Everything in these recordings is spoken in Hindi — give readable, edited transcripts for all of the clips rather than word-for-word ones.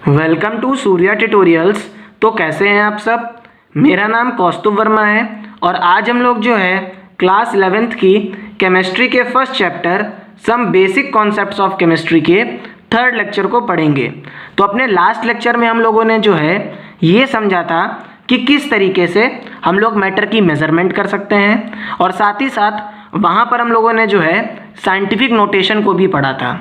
Welcome to Surya tutorials. तो कैसे हैं आप सब। मेरा नाम कौस्तुभ वर्मा है और आज हम लोग जो है क्लास 11th की केमिस्ट्री के first chapter some basic concepts of chemistry के थर्ड लेक्चर को पढ़ेंगे। तो अपने लास्ट लेक्चर में हम लोगों ने जो है ये समझा था कि किस तरीके से हम लोग मैटर की मेज़रमेंट कर सकते हैं और साथ ही साथ वहाँ पर हम लोगों ने जो है साइंटिफिक नोटेशन को भी पढ़ा था।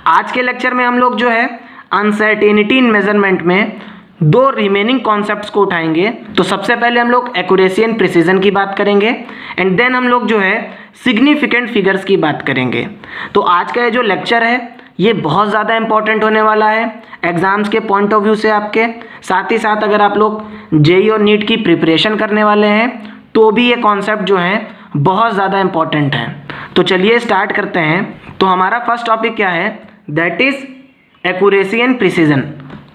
आज के लेक्चर में हम लोग जो है अनसर्टेनिटी इन मेजरमेंट में दो रिमेनिंग कॉन्सेप्ट्स को उठाएंगे। तो सबसे पहले हम लोग एक्यूरेसी एंड प्रिसीजन की बात करेंगे एंड देन हम लोग जो है सिग्निफिकेंट फिगर्स की बात करेंगे। तो आज का ये जो लेक्चर है ये बहुत ज़्यादा इंपॉर्टेंट होने वाला है एग्जाम्स के पॉइंट ऑफ व्यू से आपके। साथ ही साथ अगर आप लोग जेईई और नीट की प्रिपरेशन करने वाले हैं तो भी ये कॉन्सेप्ट जो है बहुत ज़्यादा इंपॉर्टेंट है। तो चलिए स्टार्ट करते हैं। तो हमारा फर्स्ट टॉपिक क्या है, that is accuracy and precision.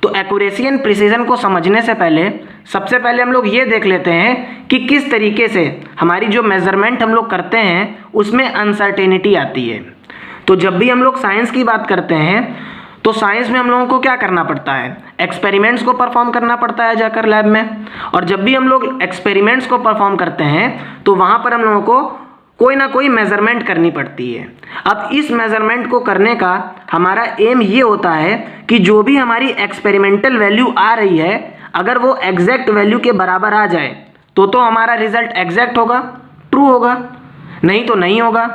तो एक्यूरेसी एंड प्रिसीजन को समझने से पहले सबसे पहले हम लोग ये देख लेते हैं कि किस तरीके से हमारी जो मेज़रमेंट हम लोग करते हैं उसमें अनसर्टेनिटी आती है। तो जब भी हम लोग साइंस की बात करते हैं तो साइंस में हम लोगों को क्या करना पड़ता है, एक्सपेरिमेंट्स को परफॉर्म करना पड़ता है जाकर लैब में। और जब भी हम लोग एक्सपेरिमेंट्स को परफॉर्म करते हैं तो वहाँ पर हम लोगों को कोई ना कोई मेज़रमेंट करनी पड़ती है। अब इस मेज़रमेंट को करने का हमारा एम ये होता है कि जो भी हमारी एक्सपेरिमेंटल वैल्यू आ रही है अगर वो एग्जैक्ट वैल्यू के बराबर आ जाए तो हमारा रिजल्ट एग्जैक्ट होगा, ट्रू होगा, नहीं तो नहीं होगा।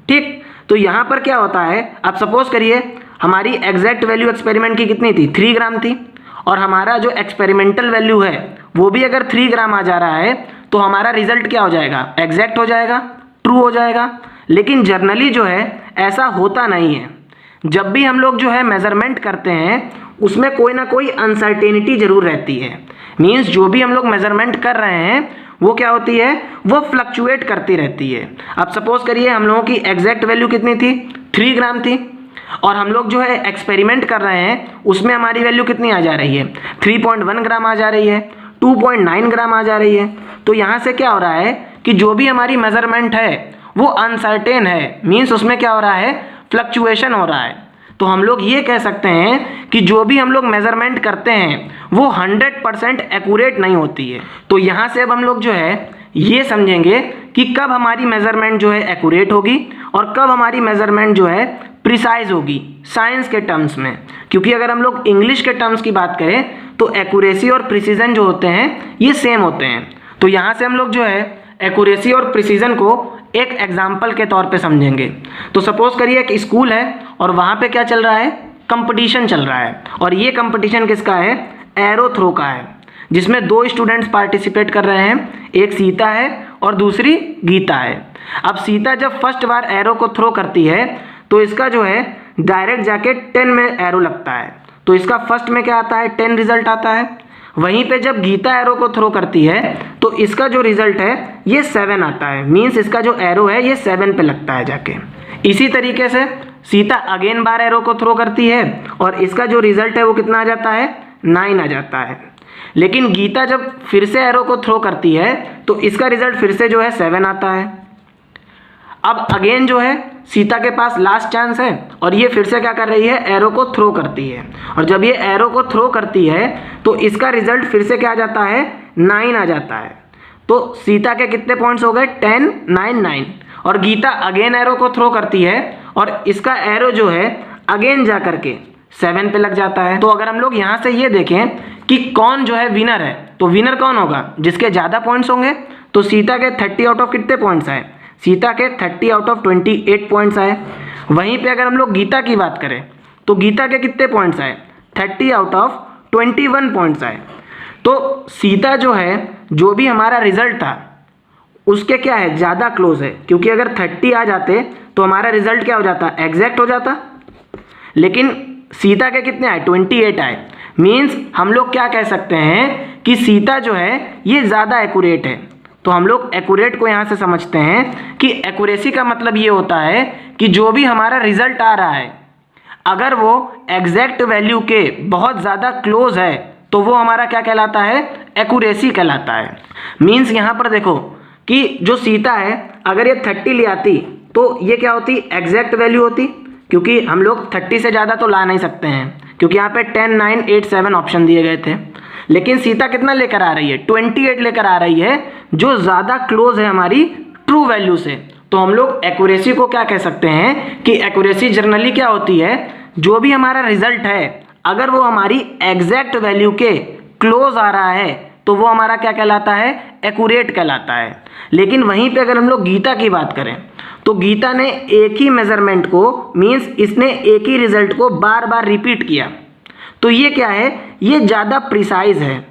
ठीक, तो यहाँ पर क्या होता है, अब सपोज करिए हमारी एग्जैक्ट वैल्यू एक्सपेरिमेंट की कितनी थी, 3 ग्राम थी और हमारा जो एक्सपेरिमेंटल वैल्यू है वो भी अगर 3 ग्राम आ जा रहा है तो हमारा रिजल्ट क्या हो जाएगा, एग्जैक्ट हो जाएगा, ट्रू हो जाएगा। लेकिन जर्नली जो है ऐसा होता नहीं है। जब भी हम लोग जो है मेज़रमेंट करते हैं उसमें कोई ना कोई अनसर्टेनिटी ज़रूर रहती है। मीन्स जो भी हम लोग मेज़रमेंट कर रहे हैं वो क्या होती है, वो फ्लक्चुएट करती रहती है। अब सपोज करिए हम लोगों की एग्जैक्ट वैल्यू कितनी थी, 3 ग्राम थी और हम लोग जो है एक्सपेरिमेंट कर रहे हैं उसमें हमारी वैल्यू कितनी आ जा रही है, 3.1 ग्राम आ जा रही है, 2.9 ग्राम आ जा रही है। तो यहाँ से क्या हो रहा है कि जो भी हमारी मेज़रमेंट है वो अनसर्टेन है। मीन्स उसमें क्या हो रहा है, फ्लक्चुएशन हो रहा है। तो हम लोग ये कह सकते हैं कि जो भी हम लोग मेज़रमेंट करते हैं वो 100% एक्यूरेट नहीं होती है। तो यहाँ से अब हम लोग जो है ये समझेंगे कि कब हमारी मेज़रमेंट जो है एक्यूरेट होगी और कब हमारी मेज़रमेंट जो है प्रिसाइज होगी साइंस के टर्म्स में। क्योंकि अगर हम लोग इंग्लिश के टर्म्स की बात करें तो एक्यूरेसी और प्रिसीजन जो होते हैं ये सेम होते हैं। तो यहाँ से हम लोग जो है एक्यूरेसी और प्रिसीजन को एक एग्जाम्पल के तौर पे समझेंगे। तो सपोज करिए एक स्कूल है और वहाँ पे क्या चल रहा है, कंपटीशन चल रहा है और ये कंपटीशन किसका है, एरो थ्रो का है, जिसमें 2 स्टूडेंट्स पार्टिसिपेट कर रहे हैं, एक सीता है और दूसरी गीता है। अब सीता जब फर्स्ट बार एरो को थ्रो करती है तो इसका जो है डायरेक्ट जाके 10 में एरो लगता है, तो इसका फर्स्ट में क्या आता है, 10 रिजल्ट आता है। वहीं पे जब गीता एरो को थ्रो करती है तो इसका जो रिजल्ट है ये 7 आता है। मीन्स इसका जो एरो है ये 7 पे लगता है जाके। इसी तरीके से सीता अगेन बार एरो को थ्रो करती है और इसका जो रिजल्ट है वो कितना आ जाता है, 9 आ जाता है। लेकिन गीता जब फिर से एरो को थ्रो करती है तो इसका रिजल्ट फिर से जो है 7 आता है। अब अगेन जो है सीता के पास लास्ट चांस है और ये फिर से क्या कर रही है, एरो को थ्रो करती है और जब ये एरो को थ्रो करती है तो इसका रिजल्ट फिर से क्या आ जाता है, 9 आ जाता है। तो सीता के कितने पॉइंट्स हो गए, 10, 9, 9। और गीता अगेन एरो को थ्रो करती है और इसका एरो जो है अगेन जा करके 7 पे लग जाता है। तो अगर हम लोग यहाँ से ये देखें कि कौन जो है विनर है, तो विनर कौन होगा, जिसके ज़्यादा पॉइंट्स होंगे। तो सीता के 30 आउट ऑफ कितने पॉइंट्स आए, सीता के 30 आउट ऑफ 28 पॉइंट्स आए। वहीं पे अगर हम लोग गीता की बात करें तो गीता के कितने पॉइंट्स आए, 30 आउट ऑफ 21 पॉइंट्स आए। तो सीता जो है जो भी हमारा रिजल्ट था उसके क्या है, ज़्यादा क्लोज है, क्योंकि अगर 30 आ जाते तो हमारा रिजल्ट क्या हो जाता, एग्जैक्ट हो जाता। लेकिन सीता के कितने आए, 28 आए। मीन्स हम लोग क्या कह सकते हैं कि सीता जो है ये ज़्यादा एक्यूरेट है। तो हम लोग एक्यूरेट को यहाँ से समझते हैं कि एक्यूरेसी का मतलब ये होता है कि जो भी हमारा रिजल्ट आ रहा है अगर वो एग्जैक्ट वैल्यू के बहुत ज़्यादा क्लोज है तो वो हमारा क्या कहलाता है, एक्यूरेसी कहलाता है। मीन्स यहाँ पर देखो कि जो सीता है अगर ये 30 ले आती तो ये क्या होती, एग्जैक्ट वैल्यू होती, क्योंकि हम लोग 30 से ज़्यादा तो ला नहीं सकते हैं, क्योंकि यहाँ पे 10, 9, 8, 7 ऑप्शन दिए गए थे। लेकिन सीता कितना लेकर आ रही है? 28 लेकर आ रही है, जो ज़्यादा क्लोज है हमारी ट्रू वैल्यू से। तो हम लोग एक्यूरेसी को क्या कह सकते हैं कि एक्यूरेसी जनरली क्या होती है, जो भी हमारा रिजल्ट है अगर वो हमारी एग्जैक्ट वैल्यू के क्लोज आ रहा है तो वो हमारा क्या कहलाता है? एक्यूरेट कहलाता है। लेकिन वहीं पे अगर हम लोग गीता की बात करें तो गीता ने एक ही मेजरमेंट को, मीन्स इसने एक ही रिजल्ट को बार बार रिपीट किया, तो ये क्या है? ये ज़्यादा प्रिसाइज है।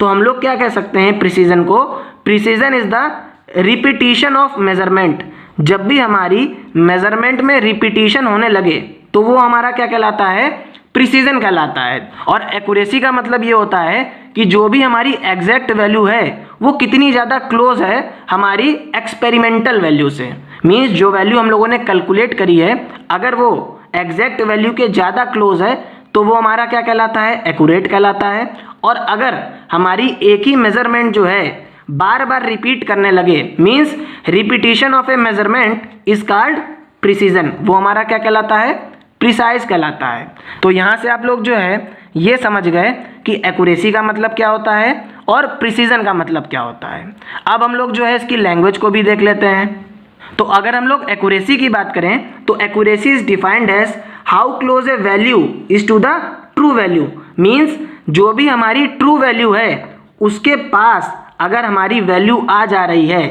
तो हम लोग क्या कह सकते हैं प्रिसीजन को? Precision is the repetition of measurement. जब भी हमारी मेजरमेंट में रिपीटिशन होने लगे तो वो हमारा क्या कहलाता है? प्रिसीजन कहलाता है। और एक्यूरेसी का मतलब ये होता है कि जो भी हमारी एग्जैक्ट वैल्यू है वो कितनी ज़्यादा क्लोज है हमारी एक्सपेरिमेंटल वैल्यू से। मीन्स जो वैल्यू हम लोगों ने कैलकुलेट करी है अगर वो एग्जैक्ट वैल्यू के ज़्यादा क्लोज है तो वो हमारा क्या कहलाता है? एक्यूरेट कहलाता है। और अगर हमारी एक ही मेजरमेंट जो है बार बार रिपीट करने लगे, means repetition of A measurement is called precision, वो हमारा क्या कहलाता है? प्रिसाइज कहलाता है। तो यहाँ से आप लोग जो है ये समझ गए कि एक्यूरेसी का मतलब क्या होता है और प्रिसीजन का मतलब क्या होता है। अब हम लोग जो है इसकी लैंग्वेज को भी देख लेते हैं। तो अगर हम लोग एक्यूरेसी की बात करें तो accuracy is defined as how close a value is to the true value. Means जो भी हमारी ट्रू वैल्यू है उसके पास अगर हमारी वैल्यू आ जा रही है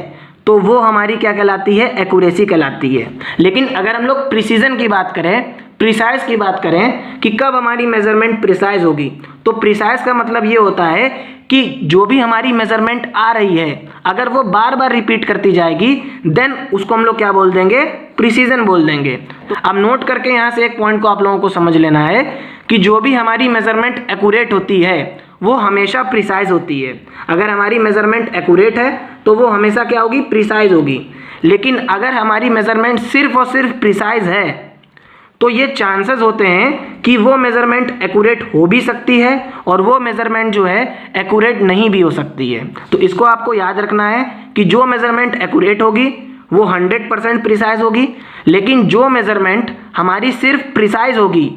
तो वो हमारी क्या कहलाती है? एक्यूरेसी कहलाती है। लेकिन अगर हम लोग प्रिसीजन की बात करें, प्रिसाइज की बात करें कि कब हमारी मेजरमेंट प्रिसाइज होगी, तो प्रिसाइज का मतलब ये होता है कि जो भी हमारी मेजरमेंट आ रही है अगर वो बार बार रिपीट करती जाएगी देन उसको हम लोग क्या बोल देंगे? प्रिसीजन बोल देंगे। तो अब नोट करके यहाँ से एक पॉइंट को आप लोगों को समझ लेना है कि जो भी हमारी मेजरमेंट एक्यूरेट होती है वो हमेशा प्रिसाइज होती है। अगर हमारी मेजरमेंट एक्यूरेट है तो वो हमेशा क्या होगी? प्रिसाइज होगी। लेकिन अगर हमारी मेजरमेंट सिर्फ और सिर्फ प्रिसाइज है तो ये चांसेस होते हैं कि वो मेजरमेंट एक्यूरेट हो भी सकती है और वो मेजरमेंट जो है एक्यूरेट नहीं भी हो सकती है। तो इसको आपको याद रखना है कि जो मेजरमेंट एक्यूरेट होगी वो 100% प्रिसाइज होगी, लेकिन जो मेजरमेंट हमारी सिर्फ प्रिसाइज होगी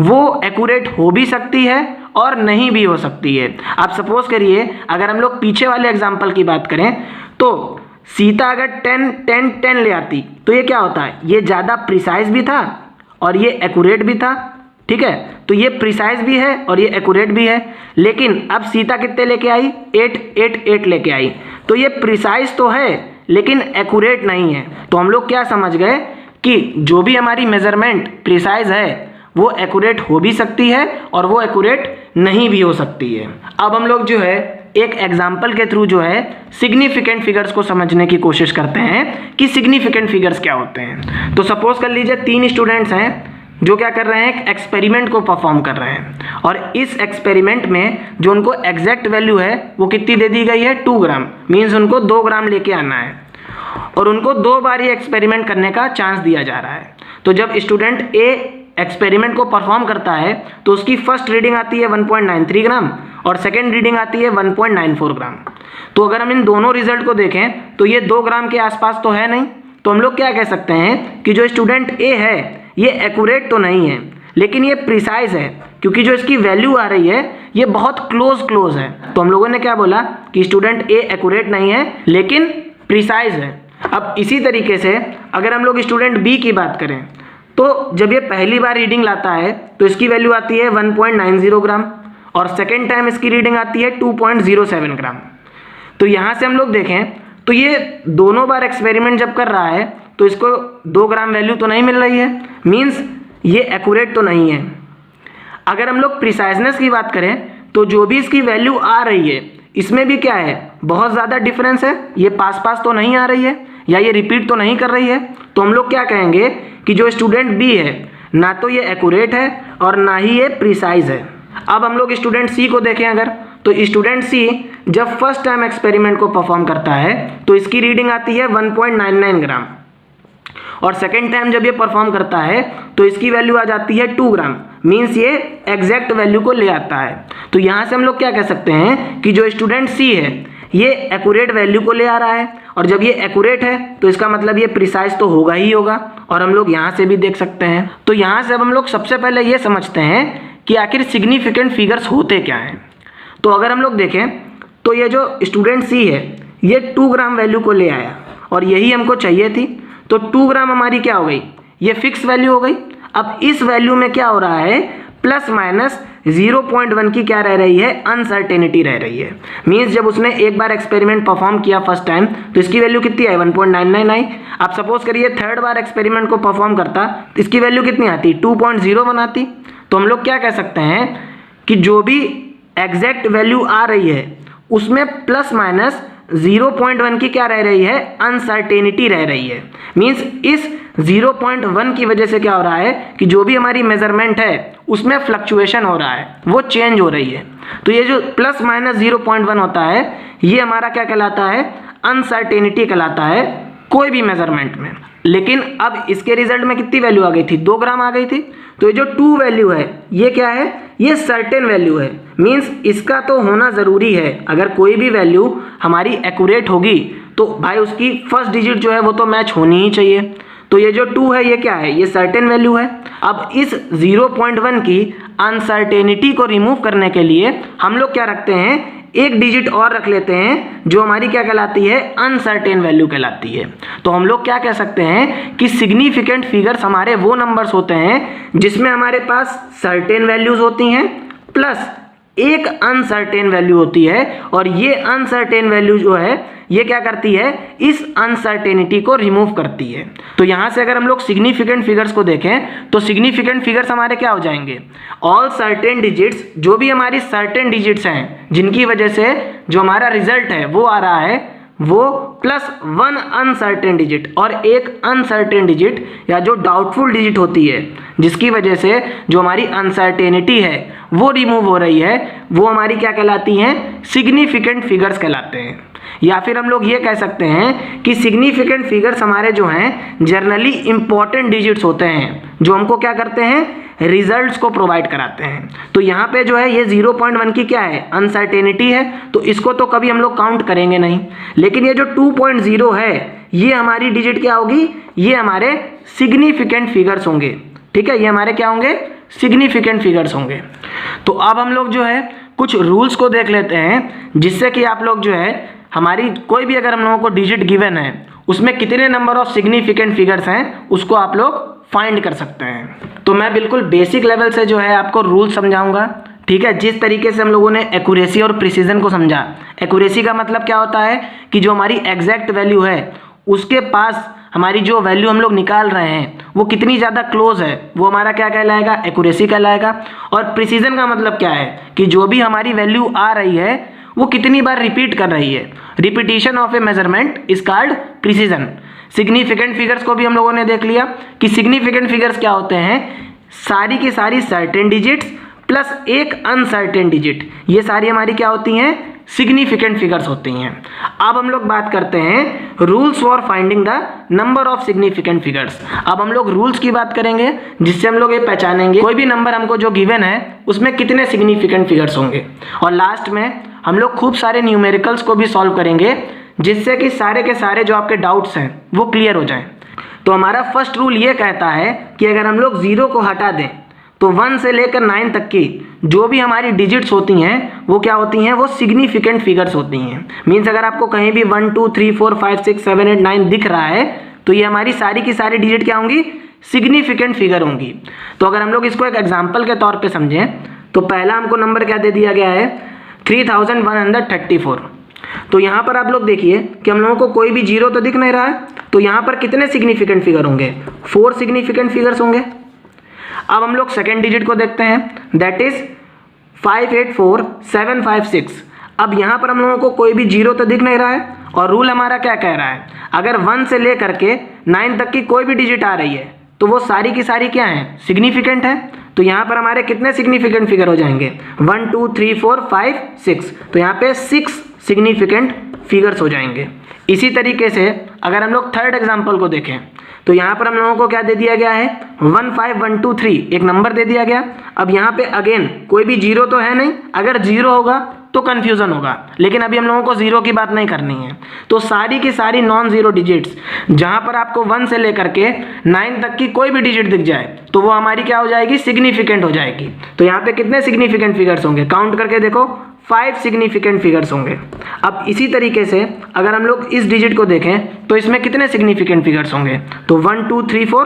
वो एक्यूरेट हो भी सकती है और नहीं भी हो सकती है। आप सपोज करिए अगर हम लोग पीछे वाले एग्जाम्पल की बात करें तो सीता अगर 10, 10, 10 ले आती तो ये क्या होता है? ये ज़्यादा प्रिसाइज भी था और ये एक्यूरेट भी था। ठीक है, तो ये प्रिसाइज भी है और ये एक्यूरेट भी है। लेकिन अब सीता कितने लेके आई? 8, 8, 8 लेके आई। तो ये प्रिसाइज तो है लेकिन एक्यूरेट नहीं है। तो हम लोग क्या समझ गए कि जो भी हमारी मेजरमेंट प्रिसाइज है वो एक्यूरेट हो भी सकती है और वो एक्यूरेट नहीं भी हो सकती है। अब हम लोग जो है एक एग्जाम्पल के थ्रू जो है सिग्निफिकेंट फिगर्स को समझने की कोशिश करते हैं कि सिग्निफिकेंट फिगर्स क्या होते हैं। तो सपोज कर लीजिए 3 स्टूडेंट्स हैं जो क्या कर रहे हैं? एक एक्सपेरिमेंट को परफॉर्म कर रहे हैं और इस एक्सपेरिमेंट में जो उनको एग्जैक्ट वैल्यू है वो कितनी दे दी गई है? 2 ग्राम। मीन्स उनको 2 ग्राम लेके आना है और उनको 2 बार ये एक्सपेरिमेंट करने का चांस दिया जा रहा है। तो जब स्टूडेंट ए एक्सपेरिमेंट को परफॉर्म करता है तो उसकी फर्स्ट रीडिंग आती है 1.93 ग्राम और सेकेंड रीडिंग आती है 1.94 ग्राम। तो अगर हम इन दोनों रिजल्ट को देखें तो ये 2 ग्राम के आसपास तो है नहीं। तो हम लोग क्या कह सकते हैं कि जो स्टूडेंट ए है ये एक्यूरेट तो नहीं है लेकिन ये प्रिसाइज है, क्योंकि जो इसकी वैल्यू आ रही है ये बहुत क्लोज है। तो हम लोगों ने क्या बोला कि स्टूडेंट ए एक्यूरेट नहीं है लेकिन प्रिसाइज है। अब इसी तरीके से अगर हम लोग स्टूडेंट बी की बात करें तो जब ये पहली बार रीडिंग लाता है तो इसकी वैल्यू आती है 1.90 ग्राम और सेकेंड टाइम इसकी रीडिंग आती है 2.07 ग्राम। तो यहाँ से हम लोग देखें तो ये दोनों बार एक्सपेरिमेंट जब कर रहा है तो इसको 2 ग्राम वैल्यू तो नहीं मिल रही है, मीन्स ये एक्यूरेट तो नहीं है। अगर हम लोग प्रिसाइजनेस की बात करें तो जो भी इसकी वैल्यू आ रही है इसमें भी क्या है? बहुत ज़्यादा डिफरेंस है। ये पास तो नहीं आ रही है या ये रिपीट तो नहीं कर रही है। तो हम लोग क्या कहेंगे कि जो स्टूडेंट बी है ना तो ये एक्यूरेट है और ना ही ये प्रिसाइज है। अब हम लोग स्टूडेंट सी को देखें अगर, तो स्टूडेंट सी जब फर्स्ट टाइम एक्सपेरिमेंट को परफॉर्म करता है तो इसकी रीडिंग आती है 1.99 ग्राम और सेकेंड टाइम जब ये परफॉर्म करता है तो इसकी वैल्यू आ जाती है 2 ग्राम। मीन्स ये एग्जैक्ट वैल्यू को ले आता है। तो यहाँ से हम लोग क्या कह सकते हैं कि जो स्टूडेंट सी है ये एक्यूरेट वैल्यू को ले आ रहा है और जब ये एक्यूरेट है तो इसका मतलब ये प्रिसाइज तो होगा ही होगा। और हम लोग यहाँ से भी देख सकते हैं। तो यहाँ से अब हम लोग सबसे पहले ये समझते हैं कि आखिर सिग्निफिकेंट फिगर्स होते क्या हैं। तो अगर हम लोग देखें तो ये जो स्टूडेंट सी है ये 2 ग्राम वैल्यू को ले आया और यही हमको चाहिए थी, तो 2 ग्राम हमारी क्या हो गई, ये फिक्स वैल्यू हो गई। अब इस वैल्यू में क्या हो रहा है, प्लस माइनस 0.1 की क्या रह रही है, अनसर्टेनिटी रह रही है। मीन्स जब उसने एक बार एक्सपेरिमेंट परफॉर्म किया फर्स्ट टाइम तो इसकी वैल्यू कितनी आई, 1.99 आई। आप सपोज करिए थर्ड बार एक्सपेरिमेंट को परफॉर्म करता तो इसकी वैल्यू कितनी आती, 2.01 आती। तो हम लोग क्या कह सकते हैं कि जो भी एग्जैक्ट वैल्यू आ रही है उसमें प्लस माइनस 0.1 की क्या रह रही है, अनसर्टेनिटी रह रही है। मीन्स इस 0.1 की वजह से क्या हो रहा है कि जो भी हमारी मेजरमेंट है उसमें फ्लक्चुएशन हो रहा है, वो चेंज हो रही है। तो ये जो प्लस माइनस 0.1 होता है ये हमारा क्या कहलाता है, अनसर्टेनिटी कहलाता है कोई भी मेजरमेंट में। लेकिन अब इसके रिजल्ट में कितनी वैल्यू आ गई थी, 2 ग्राम आ गई थी। तो ये जो 2 वैल्यू है ये क्या है, ये सर्टेन वैल्यू है। मीन्स इसका तो होना ज़रूरी है। अगर कोई भी वैल्यू हमारी एक्यूरेट होगी तो भाई उसकी फर्स्ट डिजिट जो है वो तो मैच होनी ही चाहिए। तो ये जो 2 है ये क्या है, ये सर्टेन वैल्यू है। अब इस 0.1 की अनसर्टेनिटी को रिमूव करने के लिए हम लोग क्या रखते हैं, एक डिजिट और रख लेते हैं जो हमारी क्या कहलाती है, अनसर्टेन वैल्यू कहलाती है। तो हम लोग क्या कह सकते हैं कि सिग्निफिकेंट फिगर्स हमारे वो नंबर्स होते हैं जिसमें हमारे पास सर्टेन वैल्यूज होती हैं प्लस एक अनसर्टेन वैल्यू होती है, और ये अनसर्टेन वैल्यू जो है ये क्या करती है, इस अनसर्टेनिटी को रिमूव करती है। तो यहाँ से अगर हम लोग सिग्निफिकेंट फिगर्स को देखें तो सिग्निफिकेंट फिगर्स हमारे क्या हो जाएंगे, ऑल सर्टेन डिजिट्स, जो भी हमारी सर्टेन डिजिट्स हैं जिनकी वजह से जो हमारा रिजल्ट है वो आ रहा है, वो प्लस 1 अनसर्टेन डिजिट और एक अनसर्टेन डिजिट या जो डाउटफुल डिजिट होती है जिसकी वजह से जो हमारी अनसर्टेनिटी है वो रिमूव हो रही है, वो हमारी क्या कहलाती हैं, सिग्निफिकेंट फिगर्स कहलाते हैं। या फिर हम लोग ये कह सकते हैं कि सिग्निफिकेंट फिगर्स हमारे जो हैं जनरली इंपॉर्टेंट डिजिट्स होते हैं जो हमको क्या करते हैं, रिजल्ट्स को प्रोवाइड कराते हैं। तो यहाँ पे जो है ये 0.1 की क्या है, अनसर्टेनिटी है, तो इसको तो कभी हम लोग काउंट करेंगे नहीं। लेकिन ये जो 2.0 है ये हमारी डिजिट क्या होगी, ये हमारे सिग्निफिकेंट फिगर्स होंगे। ठीक है, ये हमारे क्या होंगे, सिग्निफिकेंट फिगर्स होंगे। तो अब हम लोग जो है कुछ रूल्स को देख लेते हैं जिससे कि आप लोग जो है हमारी कोई भी अगर हम लोगों को डिजिट गिवन है उसमें कितने नंबर ऑफ सिग्निफिकेंट फिगर्स हैं उसको आप लोग फाइंड कर सकते हैं। तो मैं बिल्कुल बेसिक लेवल से जो है आपको रूल समझाऊंगा। ठीक है, जिस तरीके से हम लोगों ने एक्यूरेसी और प्रिसीजन को समझा। एक्यूरेसी का मतलब क्या होता है कि जो हमारी एग्जैक्ट वैल्यू है उसके पास हमारी जो वैल्यू हम लोग निकाल रहे हैं वो कितनी ज़्यादा क्लोज है, वो हमारा क्या कहलाएगा, एक्यूरेसी कहलाएगा। और प्रिसीजन का मतलब क्या है कि जो भी हमारी वैल्यू आ रही है वो कितनी बार रिपीट कर रही है। Repetition of A measurement is called precision. Significant figures को भी हम लोगों ने देख लिया कि सिग्निफिकेंट फिगर्स क्या होते हैं, सारी की सारी सर्टेन डिजिट्स प्लस एक अनसर्टेन डिजिट, ये सारी हमारी क्या होती हैं, सिग्निफिकेंट फिगर्स होती हैं। अब हम लोग बात करते हैं rules for finding the number of significant figures. अब हम लोग रूल्स की बात करेंगे जिससे हम लोग ये पहचानेंगे कोई भी नंबर हमको जो गिवन है उसमें कितने सिग्निफिकेंट फिगर्स होंगे। और लास्ट में हम लोग खूब सारे न्यूमेरिकल्स को भी सॉल्व करेंगे जिससे कि सारे के सारे जो आपके डाउट्स हैं वो क्लियर हो जाएं। तो हमारा फर्स्ट रूल ये कहता है कि अगर हम लोग 0 को हटा दें तो 1 से लेकर 9 तक की जो भी हमारी डिजिट्स होती हैं वो क्या होती हैं, वो सिग्निफिकेंट फिगर्स होती हैं। मीन्स अगर आपको कहीं भी 1 2 3 4 5 6 7 8 9 दिख रहा है तो ये हमारी सारी की सारी डिजिट क्या होंगी, सिग्निफिकेंट फिगर होंगी। तो अगर हम लोग इसको एक एग्जाम्पल के तौर पे समझें तो पहला हमको नंबर क्या दे दिया गया है, 3134। तो यहाँ पर आप लोग देखिए कि हम लोगों को कोई भी 0 तो दिख नहीं रहा है, तो यहाँ पर कितने सिग्निफिकेंट फिगर होंगे, 4 सिग्निफिकेंट फिगर्स होंगे। अब हम लोग सेकेंड डिजिट को देखते हैं, दैट इज 584756। अब यहाँ पर हम लोगों को कोई भी 0 तो दिख नहीं रहा है और रूल हमारा क्या कह रहा है, अगर 1 से लेकर के 9 तक की कोई भी डिजिट आ रही है तो वो सारी की सारी क्या है, सिग्निफिकेंट है। तो यहाँ पर हमारे कितने सिग्निफिकेंट फिगर हो जाएंगे, 1 2 3 4 5 6। तो यहाँ पे 6 सिग्निफिकेंट फिगर्स हो जाएंगे। इसी तरीके से अगर हम लोग थर्ड एग्जाम्पल को देखें तो यहाँ पर हम लोगों को क्या दे दिया गया है, 1 5 1 2 3 एक नंबर दे दिया गया। अब यहाँ पे अगेन कोई भी जीरो तो है नहीं, अगर जीरो होगा तो कंफ्यूजन होगा, लेकिन अभी हम लोगों को जीरो की बात नहीं करनी है। तो सारी की सारी नॉन जीरो डिजिट्स, जहाँ पर आपको 1 से लेकर के 9 तक की कोई भी डिजिट दिख जाए तो वो हमारी क्या हो जाएगी, सिग्निफिकेंट हो जाएगी। तो यहाँ पे कितने सिग्निफिकेंट फिगर्स होंगे, काउंट करके देखो, 5 सिग्निफिकेंट फिगर्स होंगे। अब इसी तरीके से अगर हम लोग इस डिजिट को देखें तो इसमें कितने सिग्निफिकेंट फिगर्स होंगे, तो 1 2 3 4,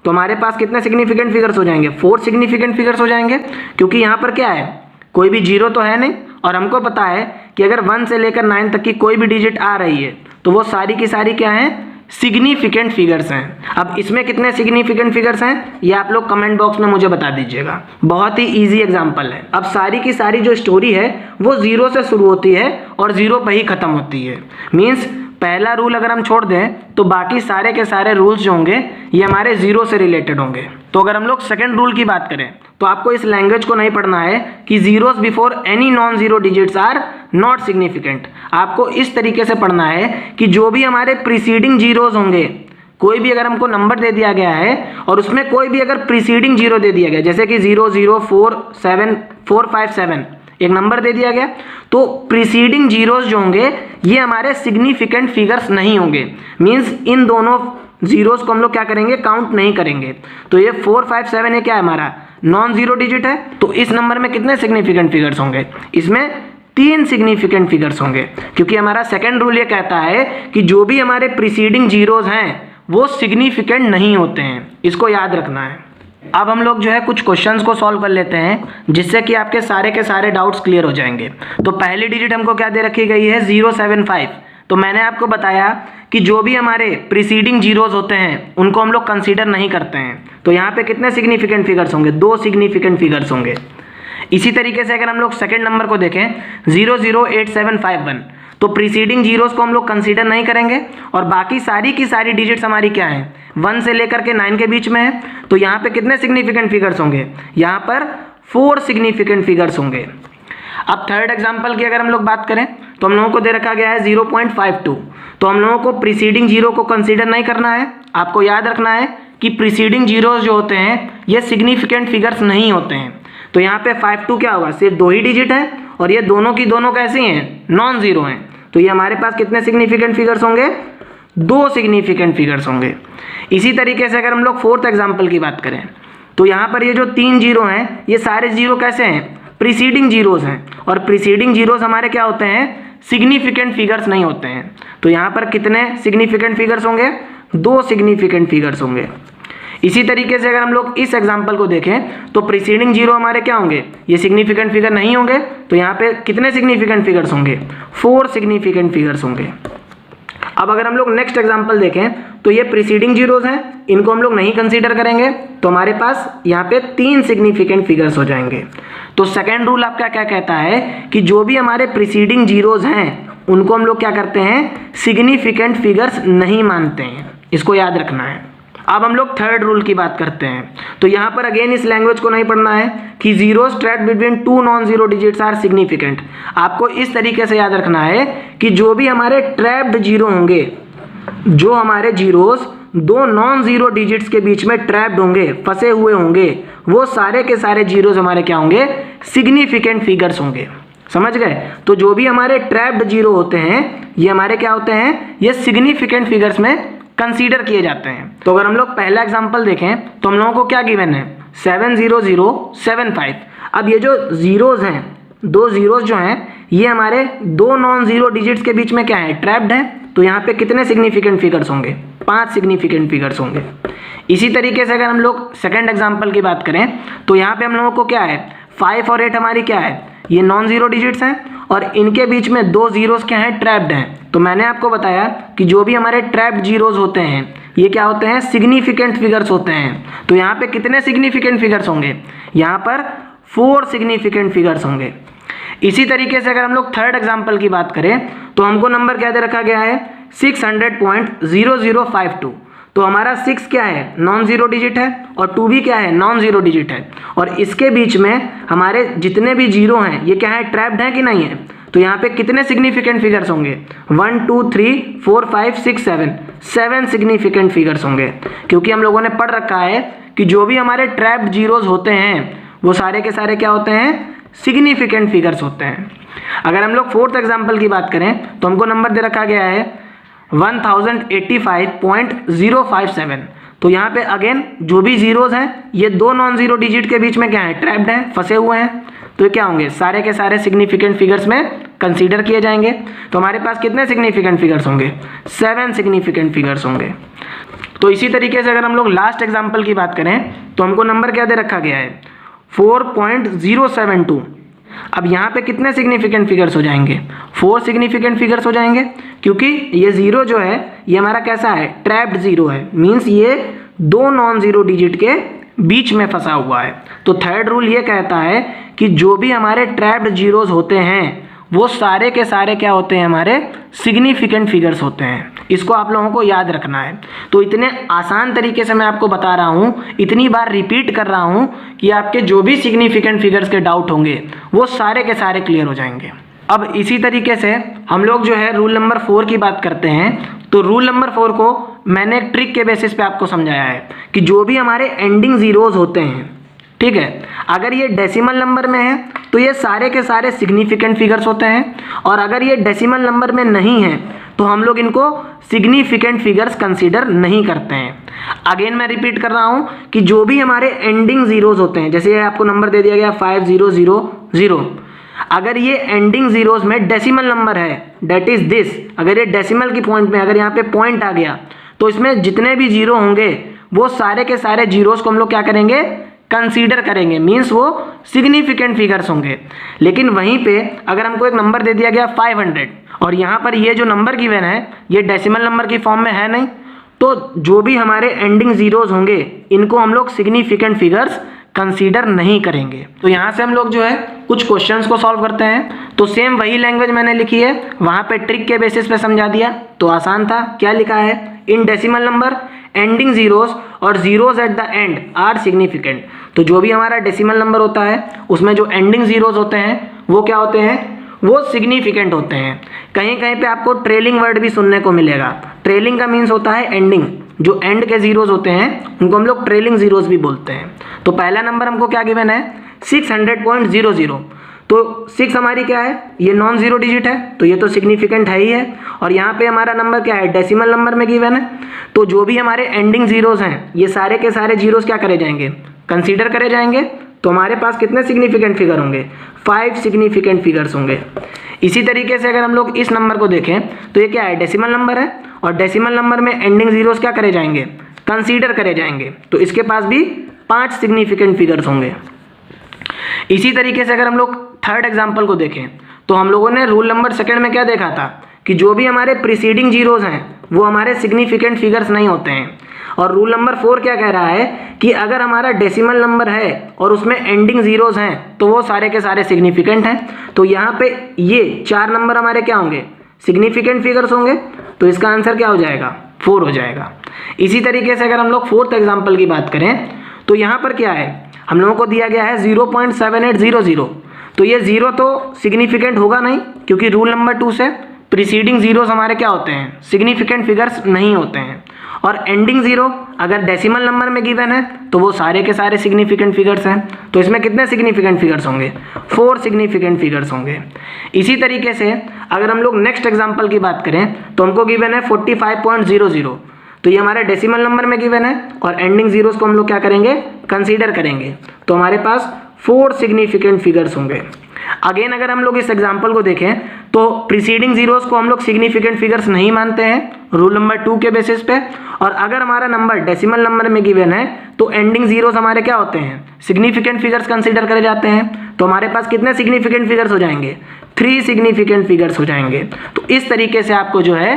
तो हमारे पास कितने सिग्निफिकेंट फिगर्स हो जाएंगे, 4 सिग्निफिकेंट फिगर्स हो जाएंगे। क्योंकि यहाँ पर क्या है, कोई भी जीरो तो है नहीं, और हमको पता है कि अगर 1 से लेकर 9 तक की कोई भी डिजिट आ रही है तो वो सारी की सारी क्या है, सिग्निफिकेंट फिगर्स हैं। अब इसमें कितने सिग्निफिकेंट फिगर्स हैं ये आप लोग कमेंट बॉक्स में मुझे बता दीजिएगा। बहुत ही इजी एग्जांपल है। अब सारी की सारी जो स्टोरी है वो जीरो से शुरू होती है और जीरो पर ही खत्म होती है। मीन्स पहला रूल अगर हम छोड़ दें तो बाकी सारे के सारे रूल्स जो होंगे ये हमारे जीरो से रिलेटेड होंगे। तो अगर हम लोग सेकंड रूल की बात करें तो आपको इस लैंग्वेज को नहीं पढ़ना है कि zeros before any non zero digits are not significant. आपको इस तरीके से पढ़ना है कि जो भी हमारे प्रीसीडिंग जीरोस होंगे, कोई भी अगर हमको नंबर दे दिया गया है और उसमें कोई भी अगर प्रीसीडिंग जीरो दे दिया गया, जैसे कि 0 0 4 7 4 5 7 एक नंबर दे दिया गया, तो प्रीसीडिंग जीरोस जो होंगे ये हमारे सिग्निफिकेंट फिगर्स नहीं होंगे। मीन्स इन दोनों जीरोस को हम लोग क्या करेंगे, काउंट नहीं करेंगे। तो ये 4 5 7 ये क्या है, हमारा नॉन जीरो डिजिट है। तो इस नंबर में कितने सिग्निफिकेंट फिगर्स होंगे, इसमें 3 सिग्निफिकेंट फिगर्स होंगे। क्योंकि हमारा सेकंड रूल ये कहता है कि जो भी हमारे प्रीसीडिंग जीरोस हैं वो सिग्निफिकेंट नहीं होते हैं, इसको याद रखना है। अब हम लोग जो है कुछ क्वेश्चंस को सॉल्व कर लेते हैं जिससे कि आपके सारे के सारे डाउट्स क्लियर हो जाएंगे। तो पहली डिजिट हमको क्या दे रखी गई है, 075। तो मैंने आपको बताया कि जो भी हमारे प्रीसीडिंग जीरोस होते हैं उनको हम लोग कंसीडर नहीं करते हैं। तो यहाँ पे कितने सिग्निफिकेंट फिगर्स होंगे, 2 सिग्निफिकेंट फिगर्स होंगे। इसी तरीके से अगर हम लोग सेकेंड नंबर को देखें 008751, तो प्रीसीडिंग जीरोस को हम लोग कंसीडर नहीं करेंगे और बाकी सारी की सारी डिजिट्स हमारी क्या हैं, 1 से लेकर के 9 के बीच में है। तो यहाँ पे कितने सिग्निफिकेंट फिगर्स होंगे, यहाँ पर 4 सिग्निफिकेंट फिगर्स होंगे। अब थर्ड एग्जांपल की अगर हम लोग बात करें तो हम लोगों को दे रखा गया है 0.52। तो हम लोगों को प्रीसीडिंग जीरो को कंसीडर नहीं करना है। आपको याद रखना है कि प्रीसीडिंग जीरोस जो होते हैं ये सिग्निफिकेंट फिगर्स नहीं होते हैं। तो यहाँ पे 52 क्या होगा, सिर्फ 2 ही डिजिट है और ये दोनों की दोनों कैसी हैं, नॉन जीरो हैं। तो ये हमारे पास कितने सिग्निफिकेंट फिगर्स होंगे, 2 सिग्निफिकेंट फिगर्स होंगे। इसी तरीके से अगर हम लोग फोर्थ एग्जाम्पल की बात करें तो यहाँ पर ये जो 3 जीरो हैं ये सारे जीरो कैसे हैं, प्रीसीडिंग जीरोस हैं। और प्रीसीडिंग जीरोस हमारे क्या होते हैं, सिग्निफिकेंट फिगर्स नहीं होते हैं। तो यहाँ पर कितने सिग्निफिकेंट फिगर्स होंगे, 2 सिग्निफिकेंट फिगर्स होंगे। इसी तरीके से अगर हम लोग इस एग्जांपल को देखें तो प्रीसीडिंग जीरो हमारे क्या होंगे, ये सिग्निफिकेंट फिगर नहीं होंगे। तो यहाँ पे कितने सिग्निफिकेंट फिगर्स होंगे, 4 सिग्निफिकेंट फिगर्स होंगे। अब अगर हम लोग नेक्स्ट एग्जांपल देखें तो ये प्रीसीडिंग जीरोस हैं, इनको हम लोग नहीं कंसीडर करेंगे। तो हमारे पास यहाँ पे 3 सिग्निफिकेंट फिगर्स हो जाएंगे। तो सेकेंड रूल आपका क्या कहता है कि जो भी हमारे प्रीसीडिंग जीरोस हैं उनको हम लोग क्या करते हैं, सिग्निफिकेंट फिगर्स नहीं मानते हैं, इसको याद रखना है। अब हम लोग थर्ड रूल की बात करते हैं। तो यहाँ पर अगेन इस लैंग्वेज को नहीं पढ़ना है कि zeros trapped between 2 non zero digits are significant. आपको इस तरीके से याद रखना है कि जो भी हमारे ट्रैप्ड जीरो होंगे, जो हमारे जीरोस 2 नॉन जीरो डिजिट्स के बीच में ट्रैप्ड होंगे, फंसे हुए होंगे, वो सारे के सारे जीरोस हमारे क्या होंगे, सिग्निफिकेंट फिगर्स होंगे। समझ गए। तो जो भी हमारे ट्रैप्ड जीरो होते हैं ये हमारे क्या होते हैं, ये सिग्निफिकेंट फिगर्स में कंसीडर किए जाते हैं। तो अगर हम लोग पहला एग्जांपल देखें तो हम लोगों को क्या गिवन है, 70075। अब ये जो जीरोस हैं, 2 जीरोस जो हैं ये हमारे 2 नॉन जीरो डिजिट्स के बीच में क्या है, ट्रैप्ड हैं। तो यहाँ पे कितने सिग्निफिकेंट फिगर्स होंगे, 5 सिग्निफिकेंट फिगर्स होंगे। इसी तरीके से अगर हम लोग सेकंड एग्जांपल की बात करें तो यहाँ पे हम लोगों को क्या है, 5 और 8 हमारी क्या है, ये नॉन जीरो डिजिट्स हैं और इनके बीच में 2 जीरोस क्या हैं, ट्रैप्ड हैं। तो मैंने आपको बताया कि जो भी हमारे ट्रैप्ड जीरोस होते हैं ये क्या होते हैं, सिग्निफिकेंट फिगर्स होते हैं। तो यहाँ पे कितने सिग्निफिकेंट फिगर्स होंगे, यहाँ पर 4 सिग्निफिकेंट फिगर्स होंगे। इसी तरीके से अगर हम लोग थर्ड एग्जांपल की बात करें तो हमको नंबर क्या दे रखा गया है, 600.0052। तो हमारा 6 क्या है, नॉन जीरो डिजिट है और 2 भी क्या है, नॉन जीरो डिजिट है। और इसके बीच में हमारे जितने भी जीरो हैं ये क्या है, ट्रैप्ड हैं कि नहीं है। तो यहाँ पे कितने सिग्निफिकेंट फिगर्स होंगे? 1 2 3 4 5 6 7, 7 सिग्निफिकेंट फिगर्स होंगे, क्योंकि हम लोगों ने पढ़ रखा है कि जो भी हमारे ट्रैप्ड जीरोज होते हैं वो सारे के सारे क्या होते हैं? सिग्निफिकेंट फिगर्स होते हैं। अगर हम लोग फोर्थ एग्जाम्पल की बात करें तो हमको नंबर दे रखा गया है 1085.057। तो यहाँ पे अगेन जो भी जीरोज हैं ये दो नॉन जीरो डिजिट के बीच में क्या है? ट्रैप्ड हैं, फंसे हुए हैं। तो ये क्या होंगे? सारे के सारे सिग्निफिकेंट फिगर्स में कंसीडर किए जाएंगे। तो हमारे पास कितने सिग्निफिकेंट फिगर्स होंगे? 7 सिग्निफिकेंट फिगर्स होंगे। तो इसी तरीके से अगर हम लोग लास्ट एग्जाम्पल की बात करें तो हमको नंबर क्या दे रखा गया है? 4.072। अब यहाँ पे कितने सिग्निफिकेंट फिगर्स हो जाएंगे? 4 सिग्निफिकेंट फिगर्स हो जाएंगे, क्योंकि ये जीरो जो है ये हमारा कैसा है? ट्रैप्ड जीरो है, मीन्स ये दो नॉन जीरो डिजिट के बीच में फंसा हुआ है। तो थर्ड रूल ये कहता है कि जो भी हमारे ट्रैप्ड जीरोज होते हैं वो सारे के सारे क्या होते हैं? हमारे सिग्निफिकेंट फिगर्स होते हैं। इसको आप लोगों को याद रखना है। तो इतने आसान तरीके से मैं आपको बता रहा हूँ, इतनी बार रिपीट कर रहा हूँ कि आपके जो भी सिग्निफिकेंट फिगर्स के डाउट होंगे वो सारे के सारे क्लियर हो जाएंगे। अब इसी तरीके से हम लोग जो है रूल नंबर 4 की बात करते हैं। तो रूल नंबर 4 को मैंने एक ट्रिक के बेसिस पे आपको समझाया है कि जो भी हमारे एंडिंग जीरोज होते हैं, ठीक है, अगर ये डेसिमल नंबर में है तो ये सारे के सारे सिग्निफिकेंट फिगर्स होते हैं, और अगर ये डेसिमल नंबर में नहीं है तो हम लोग इनको सिग्निफिकेंट फिगर्स कंसीडर नहीं करते हैं। अगेन मैं रिपीट कर रहा हूँ कि जो भी हमारे एंडिंग जीरोज होते हैं, जैसे आपको नंबर दे दिया गया 5000, अगर ये एंडिंग जीरोज में डेसिमल नंबर है, डेट इज दिस, अगर ये डेसिमल की पॉइंट में अगर यहाँ पे पॉइंट आ गया तो इसमें जितने भी जीरो होंगे वो सारे के सारे जीरोज को हम लोग क्या करेंगे? कंसीडर करेंगे, मीन्स वो सिग्निफिकेंट फिगर्स होंगे। लेकिन वहीं पे अगर हमको एक नंबर दे दिया गया 500 और यहाँ पर ये जो नंबर गिवन है ये डेसिमल नंबर की फॉर्म में है नहीं, तो जो भी हमारे एंडिंग जीरोज होंगे इनको हम लोग सिग्निफिकेंट फिगर्स कंसीडर नहीं करेंगे। तो यहाँ से हम लोग जो है कुछ क्वेश्चंस को सॉल्व करते हैं। तो सेम वही लैंग्वेज मैंने लिखी है, वहाँ पे ट्रिक के बेसिस पे समझा दिया, तो आसान था। क्या लिखा है? In decimal number ending zeros और zeros at the end are significant. तो जो भी हमारा डेसिमल नंबर होता है उसमें जो एंडिंग जीरोज होते हैं वो क्या होते हैं? वो सिग्निफिकेंट होते हैं। कहीं कहीं पे आपको ट्रेलिंग वर्ड भी सुनने को मिलेगा। ट्रेलिंग का मीन्स होता है एंडिंग, जो एंड के जीरोज होते हैं उनको हम लोग ट्रेलिंग जीरोज भी बोलते हैं। तो पहला नंबर हमको क्या गिवन है? 600.00। तो 6 हमारी क्या है? ये नॉन जीरो डिजिट है, तो ये तो सिग्निफिकेंट है ही है। और यहाँ पे हमारा नंबर क्या है? डेसिमल नंबर में गिवन है। तो जो भी हमारे एंडिंग जीरोज हैं ये सारे के सारे जीरोज क्या करे जाएंगे? कंसीडर करे जाएंगे। तो हमारे पास कितने सिग्निफिकेंट फिगर होंगे? 5 सिग्निफिकेंट फिगर्स होंगे। इसी तरीके से अगर हम लोग इस नंबर को देखें तो ये क्या है? डेसिमल नंबर है, और डेसिमल नंबर में एंडिंग जीरोज क्या करे जाएंगे? कंसीडर करे जाएंगे। तो इसके पास भी 5 सिग्निफिकेंट फिगर्स होंगे। इसी तरीके से अगर हम लोग थर्ड एग्जाम्पल को देखें तो हम लोगों ने रूल नंबर 2 में क्या देखा था कि जो भी हमारे प्रीसीडिंग जीरोज हैं वो हमारे सिग्निफिकेंट फिगर्स नहीं होते हैं। और रूल नंबर 4 क्या कह रहा है कि अगर हमारा डेसिमल नंबर है और उसमें एंडिंग जीरोज हैं तो वो सारे के सारे सिग्निफिकेंट हैं। तो यहाँ पे ये 4 नंबर हमारे क्या होंगे? सिग्निफिकेंट फिगर्स होंगे। तो इसका आंसर क्या हो जाएगा? 4 हो जाएगा। इसी तरीके से अगर हम लोग फोर्थ एग्जाम्पल की बात करें तो यहाँ पर क्या है? हम लोगों को दिया गया है 0.7800। तो ये जीरो तो सिग्निफिकेंट होगा नहीं, क्योंकि रूल नंबर 2 से प्रीसीडिंग जीरोस हमारे क्या होते हैं? सिग्निफिकेंट फिगर्स नहीं होते हैं। और एंडिंग जीरो अगर डेसिमल नंबर में गिवन है तो वो सारे के सारे सिग्निफिकेंट फिगर्स हैं। तो इसमें कितने सिग्निफिकेंट फिगर्स होंगे? 4 सिग्निफिकेंट फिगर्स होंगे। इसी तरीके से अगर हम लोग नेक्स्ट एग्जाम्पल की बात करें तो हमको गिवन है 45.00। तो ये हमारे डेसिमल नंबर में गिवन है और एंडिंग जीरोस को हम लोग क्या करेंगे? कंसीडर करेंगे। तो हमारे पास 4 सिग्निफिकेंट फिगर्स होंगे। अगेन अगर हम लोग इस एग्जाम्पल को देखें तो प्रीसीडिंग जीरोस को हम लोग सिग्निफिकेंट फिगर्स नहीं मानते हैं रूल नंबर 2 के बेसिस पे। और अगर हमारा नंबर डेसिमल नंबर में गिवन है तो एंडिंग जीरोस हमारे क्या होते हैं? सिग्निफिकेंट फिगर्स कंसीडर करे जाते हैं। तो हमारे पास कितने सिग्निफिकेंट फिगर्स हो जाएंगे? 3 सिग्निफिकेंट फिगर्स हो जाएंगे। तो इस तरीके से आपको जो है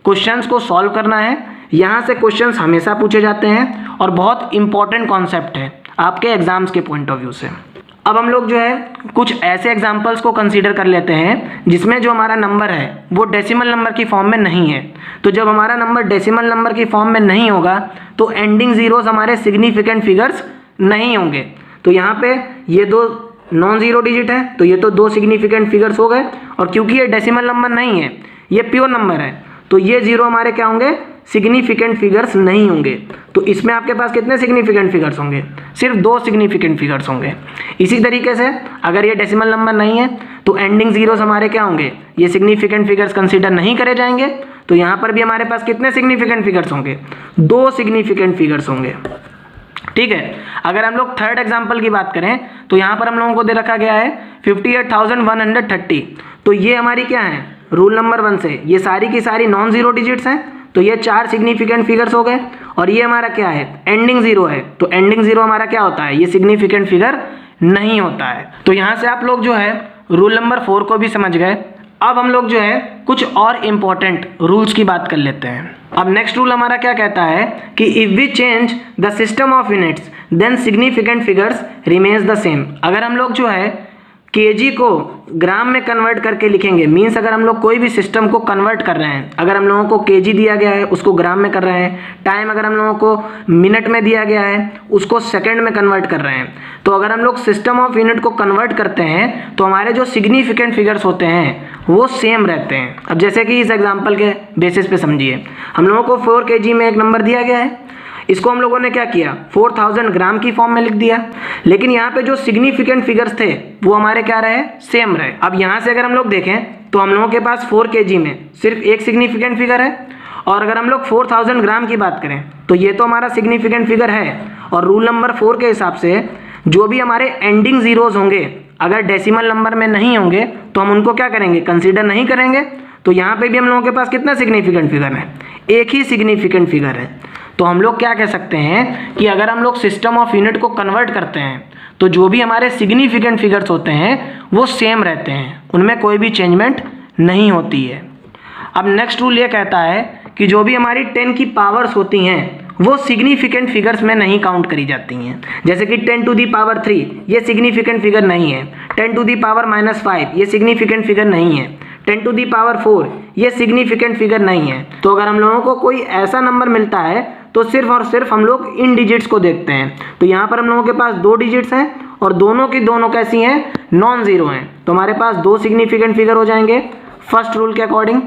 क्वेश्चंस को सॉल्व करना है। यहाँ से क्वेश्चंस हमेशा पूछे जाते हैं और बहुत इंपॉर्टेंट कॉन्सेप्ट है आपके एग्जाम्स के पॉइंट ऑफ व्यू से। अब हम लोग जो है कुछ ऐसे एग्जाम्पल्स को कंसीडर कर लेते हैं जिसमें जो हमारा नंबर है वो डेसिमल नंबर की फॉर्म में नहीं है। तो जब हमारा नंबर डेसिमल नंबर की फॉर्म में नहीं होगा तो एंडिंग जीरोस हमारे सिग्निफिकेंट फिगर्स नहीं होंगे। तो यहाँ पे ये दो नॉन जीरो डिजिट है, तो ये तो दो सिग्निफिकेंट फिगर्स हो गए, और क्योंकि ये डेसिमल नंबर नहीं है, ये प्योर नंबर है, तो ये जीरो हमारे क्या होंगे, सिग्निफिकेंट फिगर्स नहीं होंगे। तो इसमें आपके पास कितने सिग्निफिकेंट फिगर्स होंगे, सिर्फ दो सिग्निफिकेंट फिगर्स होंगे। इसी तरीके से अगर ये डेसिमल नंबर नहीं है तो एंडिंग जीरोस हमारे क्या होंगे, ये सिग्निफिकेंट फिगर्स कंसीडर नहीं करे जाएंगे। तो यहाँ पर भी हमारे पास कितने सिग्निफिकेंट फिगर्स होंगे, दो सिग्निफिकेंट फिगर्स होंगे। ठीक है, अगर हम लोग थर्ड एग्जाम्पल की बात करें तो यहाँ पर हम लोगों को दे रखा गया है 58,130। तो ये हमारी क्या है, रूल नंबर 1 से ये सारी की सारी नॉन जीरो डिजिट्स हैं, तो ये चार सिग्निफिकेंट फिगर्स हो गए। और ये हमारा क्या है, एंडिंग जीरो है, तो एंडिंग जीरो हमारा क्या होता है, ये सिग्निफिकेंट फिगर नहीं होता है। तो यहाँ से आप लोग जो है रूल नंबर 4 को भी समझ गए। अब हम लोग जो है कुछ और इम्पोर्टेंट रूल्स की बात कर लेते हैं। अब नेक्स्ट रूल हमारा क्या कहता है कि if we change the system of units then significant figures remains the same. अगर हम लोग जो है केजी को ग्राम में कन्वर्ट करके लिखेंगे, मीन्स अगर हम लोग कोई भी सिस्टम को कन्वर्ट कर रहे हैं, अगर हम लोगों को केजी दिया गया है उसको ग्राम में कर रहे हैं, टाइम अगर हम लोगों को मिनट में दिया गया है उसको सेकंड में कन्वर्ट कर रहे हैं, तो अगर हम लोग सिस्टम ऑफ यूनिट को कन्वर्ट करते हैं तो हमारे जो सिग्निफिकेंट फिगर्स होते हैं वो सेम रहते हैं। अब जैसे कि इस एग्जाम्पल के बेसिस पे समझिए, हम लोगों को 4 kg में एक नंबर दिया गया है, इसको हम लोगों ने क्या किया, 4000 ग्राम की फॉर्म में लिख दिया, लेकिन यहाँ पे जो सिग्निफिकेंट फिगर्स थे वो हमारे क्या रहे, सेम रहे। अब यहाँ से अगर हम लोग देखें तो हम लोगों के पास 4 kg में सिर्फ एक सिग्निफिकेंट फिगर है, और अगर हम लोग 4000 ग्राम की बात करें तो ये तो हमारा सिग्निफिकेंट फिगर है। और रूल नंबर 4 के हिसाब से जो भी हमारे एंडिंग जीरोज होंगे अगर डेसिमल नंबर में नहीं होंगे तो हम उनको क्या करेंगे, कंसीडर नहीं करेंगे। तो यहाँ पे भी हम लोगों के पास कितना सिग्निफिकेंट फिगर है, एक ही सिग्निफिकेंट फिगर है। तो हम लोग क्या कह सकते हैं कि अगर हम लोग सिस्टम ऑफ यूनिट को कन्वर्ट करते हैं तो जो भी हमारे सिग्निफिकेंट फिगर्स होते हैं वो सेम रहते हैं, उनमें कोई भी चेंजमेंट नहीं होती है। अब नेक्स्ट रूल ये कहता है कि जो भी हमारी 10 की पावर्स होती हैं वो सिग्निफिकेंट फिगर्स में नहीं काउंट करी जाती हैं। जैसे कि 10 to the power 3 ये सिग्निफिकेंट फिगर नहीं है, 10 to the power -5 ये सिग्निफिकेंट फिगर नहीं है, 10 to the power 4 ये सिग्निफिकेंट फिगर नहीं है। तो अगर हम लोगों को कोई ऐसा नंबर मिलता है तो सिर्फ और सिर्फ हम लोग इन डिजिट्स को देखते हैं। तो यहाँ पर हम लोगों के पास दो डिजिट्स हैं और दोनों की दोनों कैसी हैं, नॉन जीरो हैं, तो हमारे पास दो सिग्निफिकेंट फिगर हो जाएंगे फर्स्ट रूल के अकॉर्डिंग।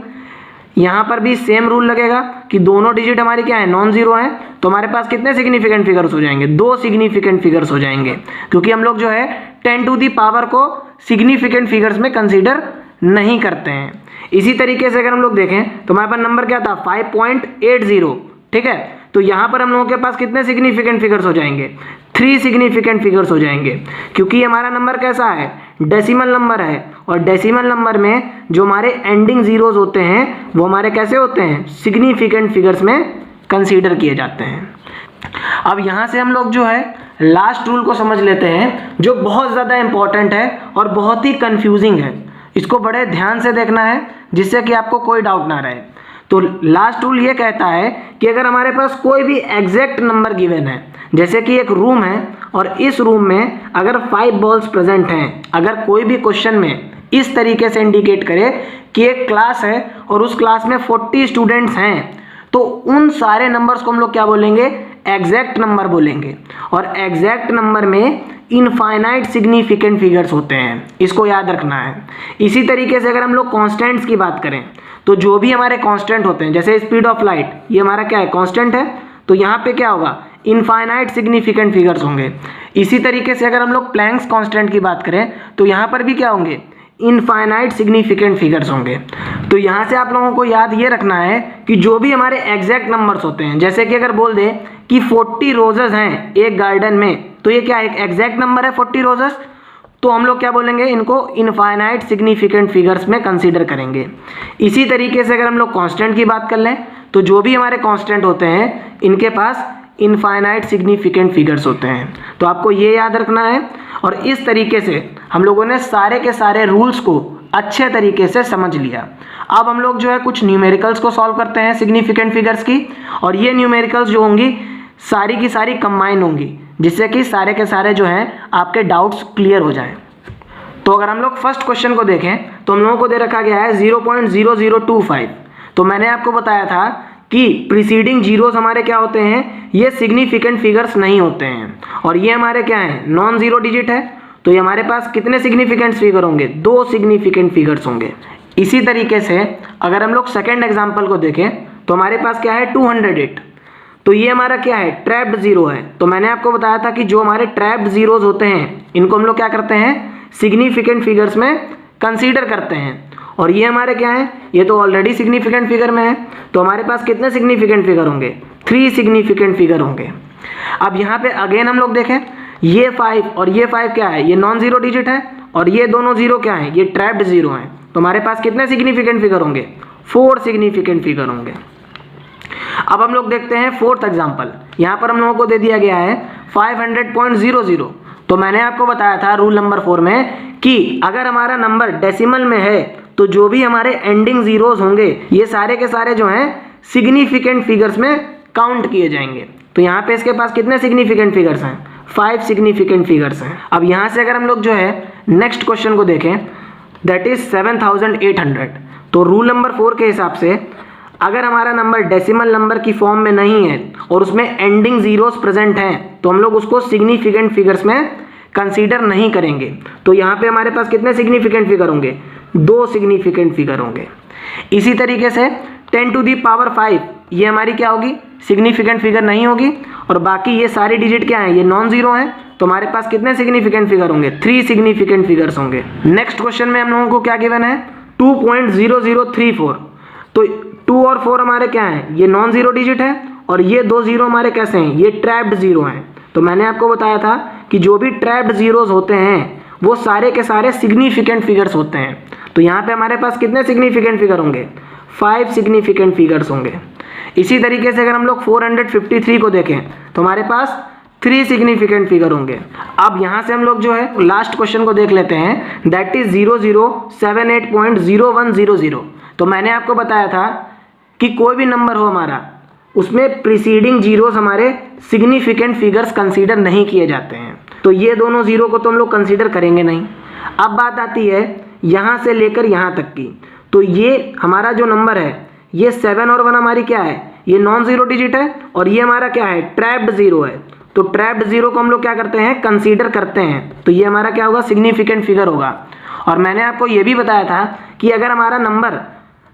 यहाँ पर भी सेम रूल लगेगा कि दोनों डिजिट हमारे क्या है, नॉन जीरो हैं, तो हमारे पास कितने सिग्निफिकेंट फिगर्स हो जाएंगे, दो सिग्निफिकेंट फिगर्स हो जाएंगे, क्योंकि हम लोग जो है 10 to the पावर को सिग्निफिकेंट फिगर्स में कंसीडर नहीं करते हैं। इसी तरीके से अगर हम लोग देखें तो हमारे पास नंबर क्या था, 5.80, ठीक है। तो यहाँ पर हम लोगों के पास कितने सिग्निफिकेंट फिगर्स हो जाएंगे, 3 सिग्निफिकेंट फिगर्स हो जाएंगे, क्योंकि हमारा नंबर कैसा है, डेसिमल नंबर है, और डेसिमल नंबर में जो हमारे एंडिंग जीरोज होते हैं वो हमारे कैसे होते हैं, सिग्निफिकेंट फिगर्स में कंसीडर किए जाते हैं। अब यहाँ से हम लोग जो है लास्ट रूल को समझ लेते हैं जो बहुत ज़्यादा इंपॉर्टेंट है और बहुत ही कंफ्यूजिंग है। इसको बड़े ध्यान से देखना है जिससे कि आपको कोई डाउट ना रहे। तो लास्ट रूल ये कहता है कि अगर हमारे पास कोई भी एग्जैक्ट नंबर गिवन है, जैसे कि एक रूम है और इस रूम में अगर 5 बॉल्स प्रेजेंट हैं, अगर कोई भी क्वेश्चन में इस तरीके से इंडिकेट करे कि एक क्लास है और उस क्लास में 40 स्टूडेंट्स हैं, तो उन सारे नंबर्स को हम लोग क्या बोलेंगे, एग्जैक्ट नंबर बोलेंगे। और एग्जैक्ट नंबर में इनफाइनाइट सिग्निफिकेंट फिगर्स होते हैं, इसको याद रखना है। इसी तरीके से अगर हम लोग कांस्टेंट्स की बात करें तो जो भी हमारे कांस्टेंट होते हैं, जैसे स्पीड ऑफ लाइट, ये हमारा क्या है, कांस्टेंट है, तो यहाँ पे क्या होगा, इनफाइनाइट सिग्निफिकेंट फिगर्स होंगे। इसी तरीके से अगर हम लोग प्लैंक्स कांस्टेंट की बात करें तो यहाँ पर भी क्या होंगे, इनफाइनाइट सिग्निफिकेंट फिगर्स होंगे। तो यहाँ से आप लोगों को याद ये रखना है कि जो भी हमारे एग्जैक्ट नंबर्स होते हैं, जैसे कि अगर बोल दे कि 40 रोजेस हैं एक गार्डन में, तो ये क्या एक एग्जैक्ट नंबर है 40 रोजेस, तो हम लोग क्या बोलेंगे, इनको इनफाइनाइट सिग्निफिकेंट फिगर्स में कंसीडर करेंगे। इसी तरीके से अगर हम लोग कांस्टेंट की बात कर लें तो जो भी हमारे कांस्टेंट होते हैं इनके पास इनफाइनाइट सिग्निफिकेंट फिगर्स होते हैं। तो आपको ये याद रखना है। और इस तरीके से हम लोगों ने सारे के सारे रूल्स को अच्छे तरीके से समझ लिया। अब हम लोग जो है कुछ न्यूमेरिकल्स को सॉल्व करते हैं सिग्निफिकेंट फिगर्स की, और ये न्यूमेरिकल्स जो होंगी सारी की सारी कंबाइन होंगी, जिससे कि सारे के सारे जो हैं आपके डाउट्स क्लियर हो जाएं। तो अगर हम लोग फर्स्ट क्वेश्चन को देखें तो हम लोगों को दे रखा गया है 0.0025। तो मैंने आपको बताया था कि प्रीसीडिंग जीरोस हमारे क्या होते हैं, ये सिग्निफिकेंट फिगर्स नहीं होते हैं, और ये हमारे क्या हैं, नॉन जीरो डिजिट है। तो ये हमारे पास कितने सिग्निफिकेंट फिगर होंगे, 2 सिग्निफिकेंट फिगर्स होंगे। इसी तरीके से अगर हम लोग सेकेंड एग्जाम्पल को देखें तो हमारे पास क्या है 208, तो ये हमारा क्या है ट्रैप्ड जीरो है। तो मैंने आपको बताया था कि जो हमारे ट्रैप्ड जीरोज होते हैं इनको हम लोग क्या करते हैं सिग्निफिकेंट फिगर्स में कंसीडर करते हैं, और ये हमारे क्या है, ये तो ऑलरेडी सिग्निफिकेंट फिगर में है। तो हमारे पास कितने सिग्निफिकेंट फिगर होंगे, 3 सिग्निफिकेंट फिगर होंगे। अब यहाँ पे अगेन हम लोग देखें ये 5 और ये 5 क्या है, ये नॉन जीरो डिजिट है, और ये दोनों जीरो क्या है, ये ट्रैप्ड जीरो हैं। तो हमारे पास कितने सिग्निफिकेंट फिगर होंगे, 4 सिग्निफिकेंट फिगर होंगे। अब हम लोग देखते हैं फोर्थ एग्जाम्पल। यहाँ पर हम लोगों को दे दिया गया है 500.00। तो मैंने आपको बताया था रूल नंबर 4 में कि अगर हमारा नंबर डेसिमल में है तो जो भी हमारे एंडिंग जीरोस होंगे ये सारे के सारे जो हैं सिग्निफिकेंट फिगर्स में काउंट किए जाएंगे। तो यहाँ पे इसके पास कितने सिग्निफिकेंट फिगर्स हैं, 5 सिग्निफिकेंट फिगर्स हैं। अब यहाँ से अगर हम लोग जो है नेक्स्ट क्वेश्चन को देखें दैट इज 7800, तो रूल नंबर 4 के हिसाब से अगर हमारा नंबर डेसिमल नंबर की फॉर्म में नहीं है और उसमें एंडिंग जीरोस प्रेजेंट हैं तो हम लोग उसको सिग्निफिकेंट फिगर्स में कंसीडर नहीं करेंगे। तो यहाँ पे हमारे पास कितने सिग्निफिकेंट फिगर होंगे, 2 सिग्निफिकेंट फिगर होंगे। इसी तरीके से 10 टू दी पावर 5 ये हमारी क्या होगी, सिग्निफिकेंट फिगर नहीं होगी, और बाकी ये सारे डिजिट क्या हैं, ये नॉन जीरो हैं। तो हमारे पास कितने सिग्निफिकेंट फिगर होंगे, 3 सिग्निफिकेंट फिगर्स होंगे। नेक्स्ट क्वेश्चन में हम लोगों को क्या गिवन है 2.0034, तो 2 और 4 हमारे क्या हैं, ये नॉन जीरो डिजिट है, और ये 2 जीरो हमारे कैसे हैं, ये ट्रैप्ड जीरो हैं। तो मैंने आपको बताया था कि जो भी ट्रैप्ड जीरोस होते हैं वो सारे के सारे सिग्निफिकेंट फिगर्स होते हैं। तो यहाँ पे हमारे पास कितने सिग्निफिकेंट फिगर होंगे, 5 सिग्निफिकेंट फिगर्स होंगे। इसी तरीके से अगर हम लोग 453 को देखें तो हमारे पास 3 सिग्निफिकेंट फिगर होंगे। अब यहाँ से हम लोग जो है लास्ट क्वेश्चन को देख लेते हैं दैट इज 0078.0100। तो मैंने आपको बताया था कि कोई भी नंबर हो हमारा उसमें प्रीसीडिंग जीरोस हमारे सिग्निफिकेंट फिगर्स कंसीडर नहीं किए जाते हैं। तो ये दोनों जीरो को तो हम लोग कंसीडर करेंगे नहीं। अब बात आती है यहाँ से लेकर यहाँ तक की, तो ये हमारा जो नंबर है ये 7 और 1 हमारी क्या है, ये नॉन जीरो डिजिट है, और ये हमारा क्या है ट्रैप्ड जीरो है। तो ट्रैप्ड जीरो को हम लोग क्या करते हैं, कंसीडर करते हैं। तो ये हमारा क्या होगा, सिग्निफिकेंट फिगर होगा। और मैंने आपको ये भी बताया था कि अगर हमारा नंबर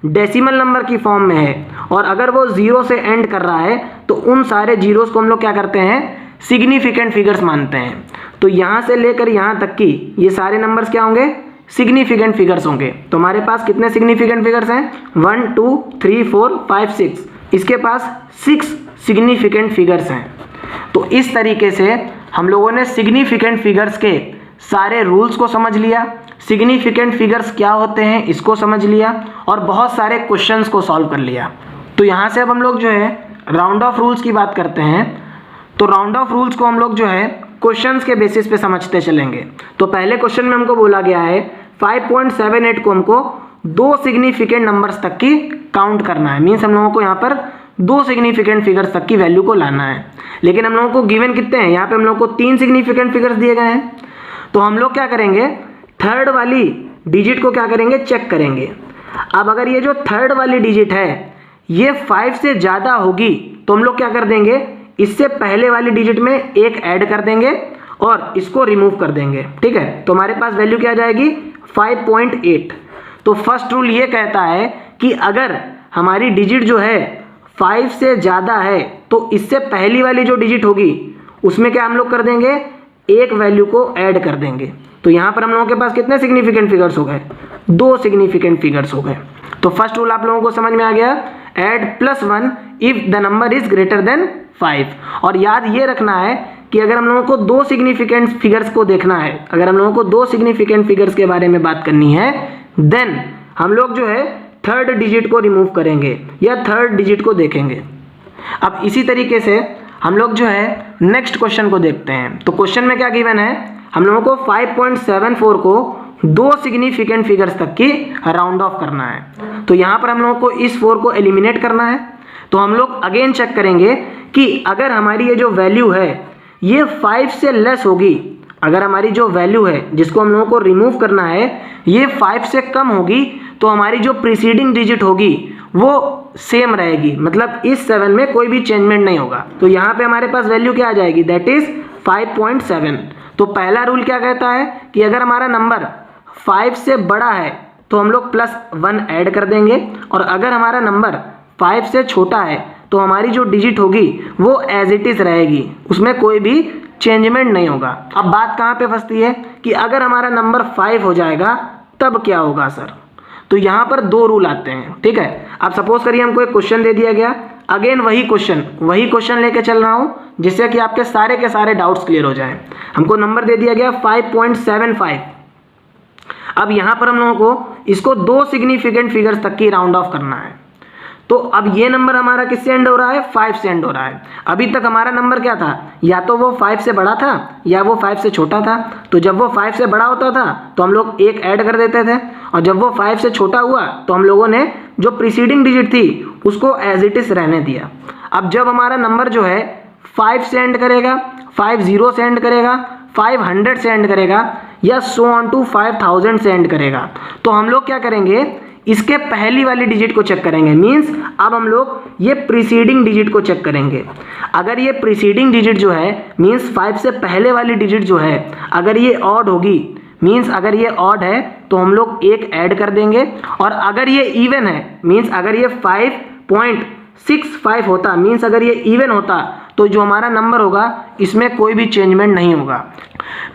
डेसिमल नंबर की फॉर्म में है और अगर वो जीरो से एंड कर रहा है तो उन सारे जीरोस को हम लोग क्या करते हैं, सिग्निफिकेंट फिगर्स मानते हैं। तो यहाँ से लेकर यहाँ तक की ये सारे नंबर्स क्या होंगे, सिग्निफिकेंट फिगर्स होंगे। तो हमारे पास कितने सिग्निफिकेंट फिगर्स हैं, 1 2 3 4 5 6, इसके पास 6 सिग्निफिकेंट फिगर्स हैं। तो इस तरीके से हम लोगों ने सिग्निफिकेंट फिगर्स के सारे रूल्स को समझ लिया, सिग्निफिकेंट फिगर्स क्या होते हैं इसको समझ लिया, और बहुत सारे क्वेश्चंस को सॉल्व कर लिया। तो यहाँ से अब हम लोग जो है राउंड ऑफ रूल्स की बात करते हैं। तो राउंड ऑफ रूल्स को हम लोग जो है क्वेश्चंस के बेसिस पे समझते चलेंगे। तो पहले क्वेश्चन में हमको बोला गया है 5.78 को हमको 2 सिग्निफिकेंट नंबर्स तक की काउंट करना है, मीन्स हम लोगों को यहाँ पर 2 सिग्निफिकेंट फिगर्स तक की वैल्यू को लाना है। लेकिन हम लोगों को गिवन कितने हैं, यहाँ पे हम लोग को 3 सिग्निफिकेंट फिगर्स दिए गए हैं। तो हम लोग क्या करेंगे, थर्ड वाली डिजिट को क्या करेंगे, चेक करेंगे। अब अगर ये जो थर्ड वाली डिजिट है ये 5 से ज़्यादा होगी तो हम लोग क्या कर देंगे, इससे पहले वाली डिजिट में एक ऐड कर देंगे और इसको रिमूव कर देंगे। ठीक है, तो हमारे पास वैल्यू क्या आ जाएगी 5.8। तो फर्स्ट रूल ये कहता है कि अगर हमारी डिजिट जो है 5 से ज़्यादा है तो इससे पहली वाली जो डिजिट होगी उसमें क्या हम लोग कर देंगे, एक वैल्यू को ऐड कर देंगे। तो यहाँ पर हम लोगों के पास कितने सिग्निफिकेंट फिगर्स हो गए, 2 सिग्निफिकेंट फिगर्स हो गए। तो फर्स्ट रूल आप लोगों को समझ में आ गया, add +1 if the number is greater than 5। और याद ये रखना है कि अगर हम लोगों को 2 सिग्निफिकेंट फिगर्स को देखना है, अगर हम लोगों को 2 सिग्निफिकेंट फिगर्स के बारे में बात करनी है देन हम लोग जो है थर्ड डिजिट को रिमूव करेंगे या थर्ड डिजिट को देखेंगे। अब इसी तरीके से हम लोग जो है नेक्स्ट क्वेश्चन को देखते हैं। तो क्वेश्चन में क्या गिवन है, हम लोगों को 5.74 को 2 सिग्निफिकेंट फिगर्स तक की राउंड ऑफ करना है। तो यहाँ पर हम लोगों को इस 4 को एलिमिनेट करना है। तो हम लोग अगेन चेक करेंगे कि अगर हमारी ये जो वैल्यू है ये 5 से लेस होगी, अगर हमारी जो वैल्यू है जिसको हम लोगों को रिमूव करना है ये 5 से कम होगी तो हमारी जो प्रीसीडिंग डिजिट होगी वो सेम रहेगी, मतलब इस 7 में कोई भी चेंजमेंट नहीं होगा। तो यहाँ पे हमारे पास वैल्यू क्या आ जाएगी, दैट इज 5.7। तो पहला रूल क्या कहता है कि अगर हमारा नंबर 5 से बड़ा है तो हम लोग +1 ऐड कर देंगे, और अगर हमारा नंबर 5 से छोटा है तो हमारी जो डिजिट होगी वो एज इट इज़ रहेगी, उसमें कोई भी चेंजमेंट नहीं होगा। अब बात कहाँ पे फंसती है कि अगर हमारा नंबर 5 हो जाएगा तब क्या होगा सर? तो यहाँ पर 2 रूल आते हैं, ठीक है। अब सपोज करिए हमको एक क्वेश्चन दे दिया गया, अगेन वही क्वेश्चन लेके चल रहा हूँ जिससे कि आपके सारे के सारे डाउट्स क्लियर हो जाएं। हमको नंबर दे दिया गया 5.75। अब यहाँ पर हम लोगों को इसको 2 सिग्निफिकेंट फिगर्स तक की राउंड ऑफ करना है। तो अब ये नंबर हमारा किससे एंड हो रहा है? 5 से एंड हो रहा है। अभी तक हमारा नंबर क्या था? या तो वो 5 से बड़ा था या वो 5 से छोटा था। तो जब वो 5 से बड़ा होता था तो हम लोग 1 ऐड कर देते थे, और जब वो 5 से छोटा हुआ तो हम लोगों ने जो प्रीसीडिंग डिजिट थी उसको एज इट इज रहने दिया। अब जब हमारा नंबर जो है 5 से एंड करेगा, 50 से एंड करेगा, 500 से एंड करेगा, या सो ऑन टू 5000 से एंड करेगा, तो हम लोग क्या करेंगे? इसके पहली वाली डिजिट को चेक करेंगे। मींस अब हम लोग ये प्रीसीडिंग डिजिट को चेक करेंगे। अगर ये प्रीसीडिंग डिजिट जो है मींस 5 से पहले वाली डिजिट जो है अगर ये ऑड होगी, मींस अगर ये ऑड है तो हम लोग 1 ऐड कर देंगे, और अगर ये इवन है मींस अगर ये 5.65 होता, मींस अगर ये इवन होता तो जो हमारा नंबर होगा इसमें कोई भी चेंजमेंट नहीं होगा।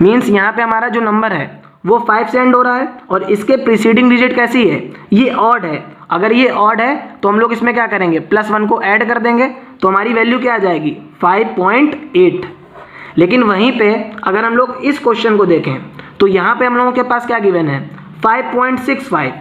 मींस यहाँ पे हमारा जो नंबर है वो 5 से एंड हो रहा है और इसके प्रीसीडिंग डिजिट कैसी है? ये ऑड है। अगर ये ऑड है तो हम लोग इसमें क्या करेंगे? +1 को ऐड कर देंगे, तो हमारी वैल्यू क्या आ जाएगी? 5.8। लेकिन वहीं पे अगर हम लोग इस क्वेश्चन को देखें तो यहाँ पे हम लोगों के पास क्या गिवन है? 5.65।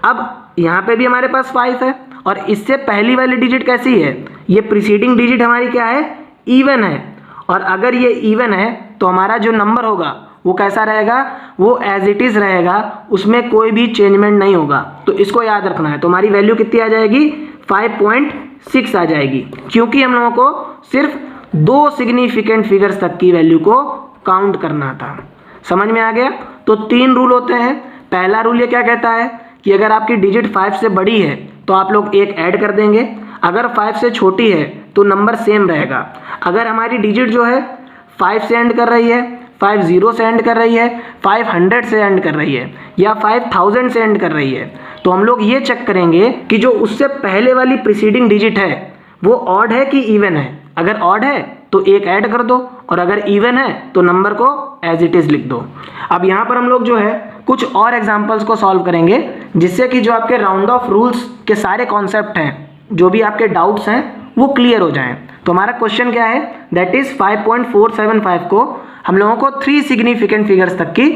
अब यहाँ पे भी हमारे पास 5 है, और इससे पहली वाली डिजिट कैसी है? ये प्रीसीडिंग डिजिट हमारी क्या है? इवन है। और अगर ये इवन है तो हमारा जो नंबर होगा वो कैसा रहेगा? वो एज इट इज़ रहेगा, उसमें कोई भी चेंजमेंट नहीं होगा। तो इसको याद रखना है। तो हमारी वैल्यू कितनी आ जाएगी? 5.6 आ जाएगी, क्योंकि हम लोगों को सिर्फ 2 सिग्निफिकेंट फिगर्स तक की वैल्यू को काउंट करना था। समझ में आ गया? तो 3 रूल होते हैं। पहला रूल ये क्या कहता है कि अगर आपकी डिजिट 5 से बड़ी है तो आप लोग 1 ऐड कर देंगे, अगर 5 से छोटी है तो नंबर सेम रहेगा। अगर हमारी डिजिट जो है 5 से एंड कर रही है, 50 से एंड कर रही है, 500 से एंड कर रही है, या 5000 से एंड कर रही है, तो हम लोग ये चेक करेंगे कि जो उससे पहले वाली प्रीसीडिंग डिजिट है वो ऑड है कि इवन है। अगर ऑड है तो 1 ऐड कर दो, और अगर इवन है तो नंबर को एज इट इज़ लिख दो। अब यहाँ पर हम लोग जो है कुछ और एग्जाम्पल्स को सॉल्व करेंगे, जिससे कि जो आपके राउंड ऑफ रूल्स के सारे कॉन्सेप्ट हैं, जो भी आपके डाउट्स हैं वो क्लियर हो जाएं। तो हमारा क्वेश्चन क्या है? दैट इज़ 5.475 को हम लोगों को 3 सिग्निफिकेंट फिगर्स तक की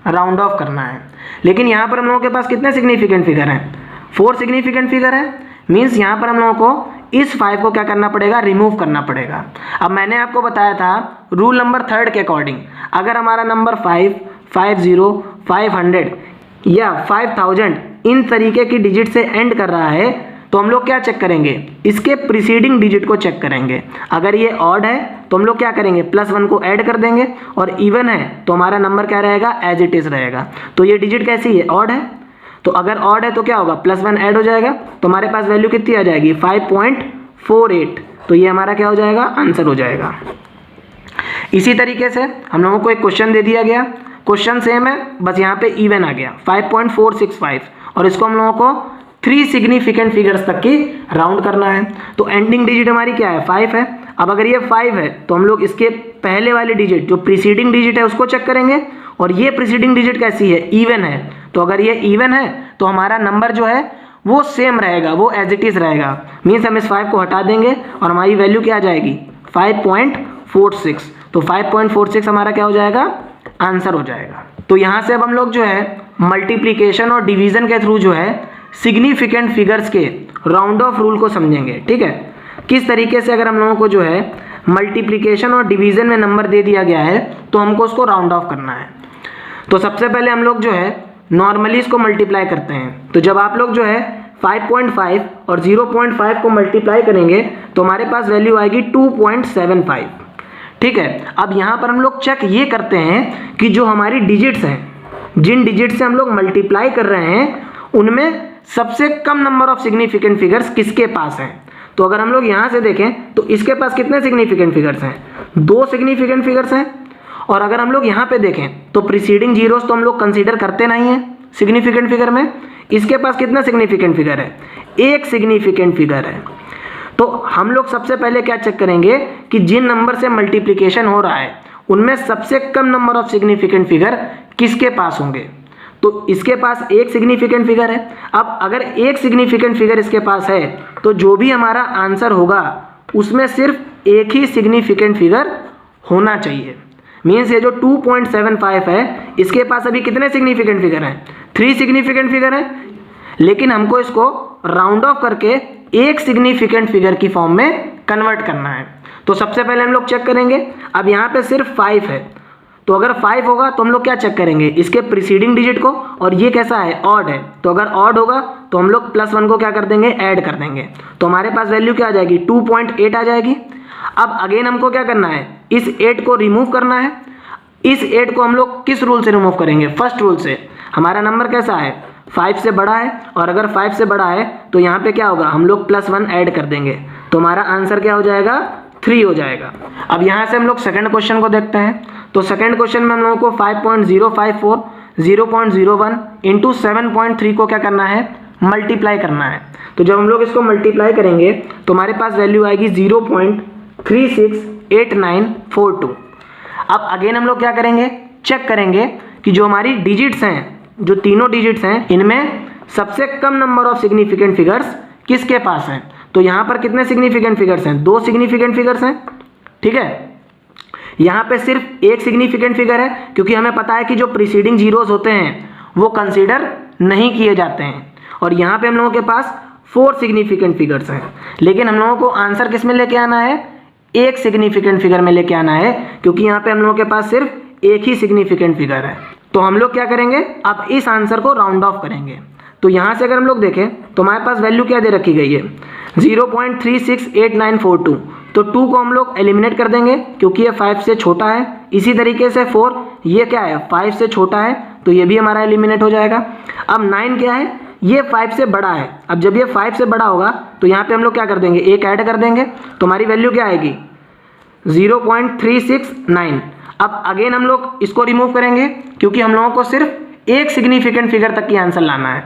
राउंड ऑफ करना है। लेकिन यहाँ पर हम लोगों के पास कितने सिग्निफिकेंट फिगर हैं? 4 सिग्निफिकेंट फिगर है। मीन्स यहाँ पर हम लोगों को इस 5 को क्या करना पड़ेगा? रिमूव करना पड़ेगा। अब मैंने आपको बताया था रूल नंबर 3 के अकॉर्डिंग, अगर हमारा नंबर 5, 50, 500 या 5000 इन तरीके की डिजिट से एंड कर रहा है तो हम लोग क्या चेक करेंगे? इसके प्रीसीडिंग डिजिट को चेक करेंगे। अगर ये ऑड है तो हम लोग क्या करेंगे? +1 को ऐड कर देंगे, और इवन है तो हमारा नंबर क्या रहेगा? एज इट इज़ रहेगा। तो ये डिजिट कैसी है? ऑड है। तो अगर ऑड है तो क्या होगा? +1 ऐड हो जाएगा, तो हमारे पास वैल्यू कितनी आ जाएगी? 5.48। तो ये हमारा क्या हो जाएगा? आंसर हो जाएगा। इसी तरीके से हम लोगों को एक क्वेश्चन दे दिया गया, क्वेश्चन सेम है, बस यहाँ पे इवन आ गया 5.465, और इसको हम लोगों को 3 सिग्निफिकेंट फिगर्स तक की राउंड करना है। तो एंडिंग डिजिट हमारी क्या है? 5 है। अब अगर ये 5 है तो हम लोग इसके पहले वाली डिजिट जो प्रीसीडिंग डिजिट है उसको चेक करेंगे, और ये प्रीसीडिंग डिजिट कैसी है? इवन है। तो अगर ये इवन है तो हमारा नंबर जो है वो सेम रहेगा, वो एज इट इज़ रहेगा। मीन्स हम इस 5 को हटा देंगे और हमारी वैल्यू क्या आ जाएगी? 5.46। तो 5.46 हमारा क्या हो जाएगा? आंसर हो जाएगा। तो यहाँ से अब हम लोग जो है मल्टीप्लिकेशन और डिवीज़न के थ्रू जो है सिग्निफिकेंट फिगर्स के राउंड ऑफ रूल को समझेंगे। ठीक है? किस तरीके से अगर हम लोगों को जो है मल्टीप्लिकेशन और डिवीज़न में नंबर दे दिया गया है तो हमको उसको राउंड ऑफ करना है। तो सबसे पहले हम लोग जो है नॉर्मली इसको मल्टीप्लाई करते हैं। तो जब आप लोग जो है 5.5 और 0.5 को मल्टीप्लाई करेंगे तो हमारे पास वैल्यू आएगी 2.75। ठीक है? अब यहाँ पर हम लोग चेक ये करते हैं कि जो हमारी डिजिट्स हैं, जिन डिजिट से हम लोग मल्टीप्लाई कर रहे हैं, उनमें सबसे कम नंबर ऑफ सिग्निफिकेंट फिगर्स किसके पास हैं। तो अगर हम लोग यहाँ से देखें तो इसके पास कितने सिग्निफिकेंट फिगर्स हैं? 2 सिग्निफिकेंट फिगर्स हैं। और अगर हम लोग यहाँ पे देखें तो प्रीसीडिंग जीरोस तो हम लोग कंसीडर करते नहीं हैं सिग्निफिकेंट फिगर में। इसके पास कितना सिग्निफिकेंट फिगर है? एक सिग्निफिकेंट फिगर है। तो हम लोग सबसे पहले क्या चेक करेंगे कि जिन नंबर से मल्टीप्लिकेशन हो रहा है उनमें सबसे कम नंबर ऑफ सिग्निफिकेंट फिगर किसके पास होंगे। तो इसके पास एक सिग्निफिकेंट फिगर है। अब अगर एक सिग्निफिकेंट फिगर इसके पास है तो जो भी हमारा आंसर होगा उसमें सिर्फ एक ही सिग्निफिकेंट फिगर होना चाहिए। मीन्स ये जो 2.75 है इसके पास अभी कितने सिग्निफिकेंट फिगर हैं? 3 सिग्निफिकेंट फिगर हैं, लेकिन हमको इसको राउंड ऑफ करके एक सिग्निफिकेंट फिगर की फॉर्म में कन्वर्ट करना है। तो सबसे पहले हम लोग चेक करेंगे। अब यहाँ पे सिर्फ 5 है, तो अगर 5 होगा तो हम लोग क्या चेक करेंगे? इसके प्रीसीडिंग डिजिट को। और ये कैसा है? ऑड है। तो अगर ऑड होगा तो हम लोग +1 को क्या कर देंगे? ऐड कर देंगे। तो हमारे पास वैल्यू क्या आ जाएगी? 2.8 आ जाएगी। अब अगेन हमको क्या करना है? इस 8 को रिमूव करना है। इस 8 को हम लोग किस रूल से रिमूव करेंगे? फर्स्ट रूल से। हमारा नंबर कैसा है? 5 से बड़ा है, और अगर 5 से बड़ा है तो यहाँ पे क्या होगा? हम लोग +1 ऐड कर देंगे, तो हमारा आंसर क्या हो जाएगा? 3 हो जाएगा। अब यहाँ से हम लोग सेकंड क्वेश्चन को देखते हैं। तो सेकंड क्वेश्चन में हम लोगों को 5.054 0.01 इंटू 7.3 को क्या करना है? मल्टीप्लाई करना है। तो जब हम लोग इसको मल्टीप्लाई करेंगे तो हमारे पास वैल्यू आएगी 0.368942। अब अगेन हम लोग क्या करेंगे? चेक करेंगे कि जो हमारी डिजिट्स हैं, जो तीनों डिजिट्स हैं, इनमें सबसे कम नंबर ऑफ सिग्निफिकेंट फिगर्स किसके पास हैं। तो यहाँ पर कितने सिग्निफिकेंट फिगर्स हैं? 2 सिग्निफिकेंट फिगर्स हैं। ठीक है, यहाँ पे सिर्फ एक सिग्निफिकेंट फिगर है, क्योंकि हमें पता है कि जो प्रीसीडिंग जीरोस होते हैं वो कंसीडर नहीं किए जाते हैं। और यहाँ पे हम लोगों के पास 4 सिग्निफिकेंट फिगर्स हैं, लेकिन हम लोगों को आंसर किस में लेके आना है? एक सिग्निफिकेंट फिगर में लेके आना है, क्योंकि यहाँ पे हम लोगों के पास सिर्फ एक ही सिग्निफिकेंट फिगर है। तो हम लोग क्या करेंगे? अब इस आंसर को राउंड ऑफ करेंगे। तो यहाँ से अगर हम लोग देखें तो हमारे पास वैल्यू क्या दे रखी गई है? 0.368942। तो 2 को हम लोग एलिमिनेट कर देंगे क्योंकि ये 5 से छोटा है। इसी तरीके से 4, ये क्या है? 5 से छोटा है, तो ये भी हमारा एलिमिनेट हो जाएगा। अब 9 क्या है? ये 5 से बड़ा है। अब जब ये 5 से बड़ा होगा तो यहाँ पे हम लोग क्या कर देंगे? एक ऐड कर देंगे, तो हमारी वैल्यू क्या आएगी? 0.369। अब अगेन हम लोग इसको रिमूव करेंगे क्योंकि हम लोगों को सिर्फ एक सिग्निफिकेंट फिगर तक की आंसर लाना है।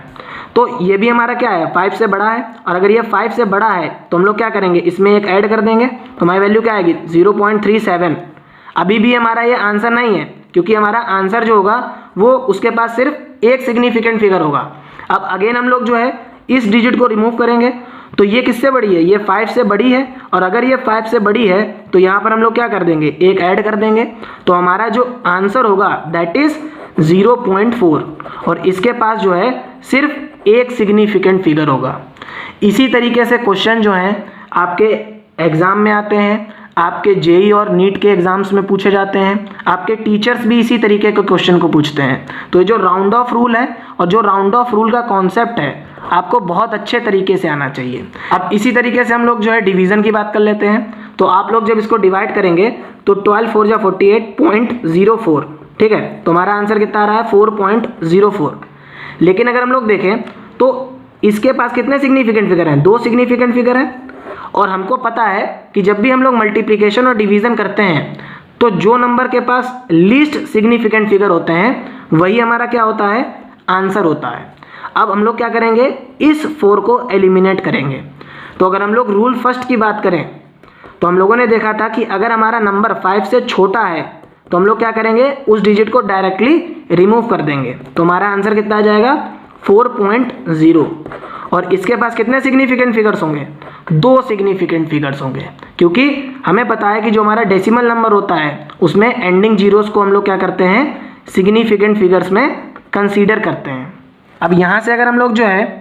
तो ये भी हमारा क्या है? 5 से बड़ा है, और अगर ये 5 से बड़ा है तो हम लोग क्या करेंगे? इसमें एक ऐड कर देंगे, तो हमारी वैल्यू क्या आएगी? 0.37। अभी भी हमारा ये आंसर नहीं है, क्योंकि हमारा आंसर जो होगा वो उसके पास सिर्फ एक सिग्निफिकेंट फिगर होगा। अब अगेन हम लोग जो है इस डिजिट को रिमूव करेंगे, तो ये किससे बड़ी है? ये 5 से बड़ी है, और अगर ये 5 से बड़ी है तो यहाँ पर हम लोग क्या कर देंगे? एक ऐड कर देंगे, तो हमारा जो आंसर होगा दैट इज 0.4, और इसके पास जो है सिर्फ एक सिग्निफिकेंट फिगर होगा। इसी तरीके से क्वेश्चन जो हैं आपके एग्ज़ाम में आते हैं, आपके जेई और नीट के एग्ज़ाम्स में पूछे जाते हैं, आपके टीचर्स भी इसी तरीके के क्वेश्चन को पूछते हैं। तो ये जो राउंड ऑफ रूल है और जो राउंड ऑफ रूल का कॉन्सेप्ट है आपको बहुत अच्छे तरीके से आना चाहिए। अब इसी तरीके से हम लोग जो है डिवीज़न की बात कर लेते हैं। तो आप लोग जब इसको डिवाइड करेंगे तो 12 4 जा 48.04, ठीक है, तो हमारा आंसर कितना आ रहा है? 4.04। लेकिन अगर हम लोग देखें तो इसके पास कितने सिग्निफिकेंट फिगर हैं? 2 सिग्निफिकेंट फिगर हैं। और हमको पता है कि जब भी हम लोग मल्टीप्लिकेशन और डिवीज़न करते हैं तो जो नंबर के पास लीस्ट सिग्निफिकेंट फिगर होते हैं वही हमारा क्या होता है? आंसर होता है। अब हम लोग क्या करेंगे? इस 4 को एलिमिनेट करेंगे। तो अगर हम लोग रूल फर्स्ट की बात करें तो हम लोगों ने देखा था कि अगर हमारा नंबर 5 से छोटा है तो हम लोग क्या करेंगे? उस डिजिट को डायरेक्टली रिमूव कर देंगे, तो हमारा आंसर कितना आ जाएगा? 4.0। और इसके पास कितने सिग्निफिकेंट फिगर्स होंगे? 2 सिग्निफिकेंट फिगर्स होंगे, क्योंकि हमें पता है कि जो हमारा डेसिमल नंबर होता है उसमें एंडिंग जीरोस को हम लोग क्या करते हैं? सिग्निफिकेंट फिगर्स में कंसीडर करते हैं। अब यहाँ से अगर हम लोग जो है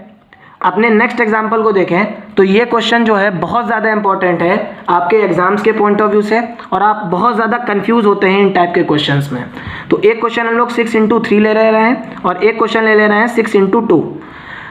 अपने नेक्स्ट एग्जाम्पल को देखें तो ये क्वेश्चन जो है बहुत ज़्यादा इंपॉर्टेंट है आपके एग्जाम्स के पॉइंट ऑफ व्यू से, और आप बहुत ज़्यादा कंफ्यूज होते हैं इन टाइप के क्वेश्चंस में। तो एक क्वेश्चन हम लोग 6 × 3 ले रहे हैं, और एक क्वेश्चन ले रहे हैं 6 × 2।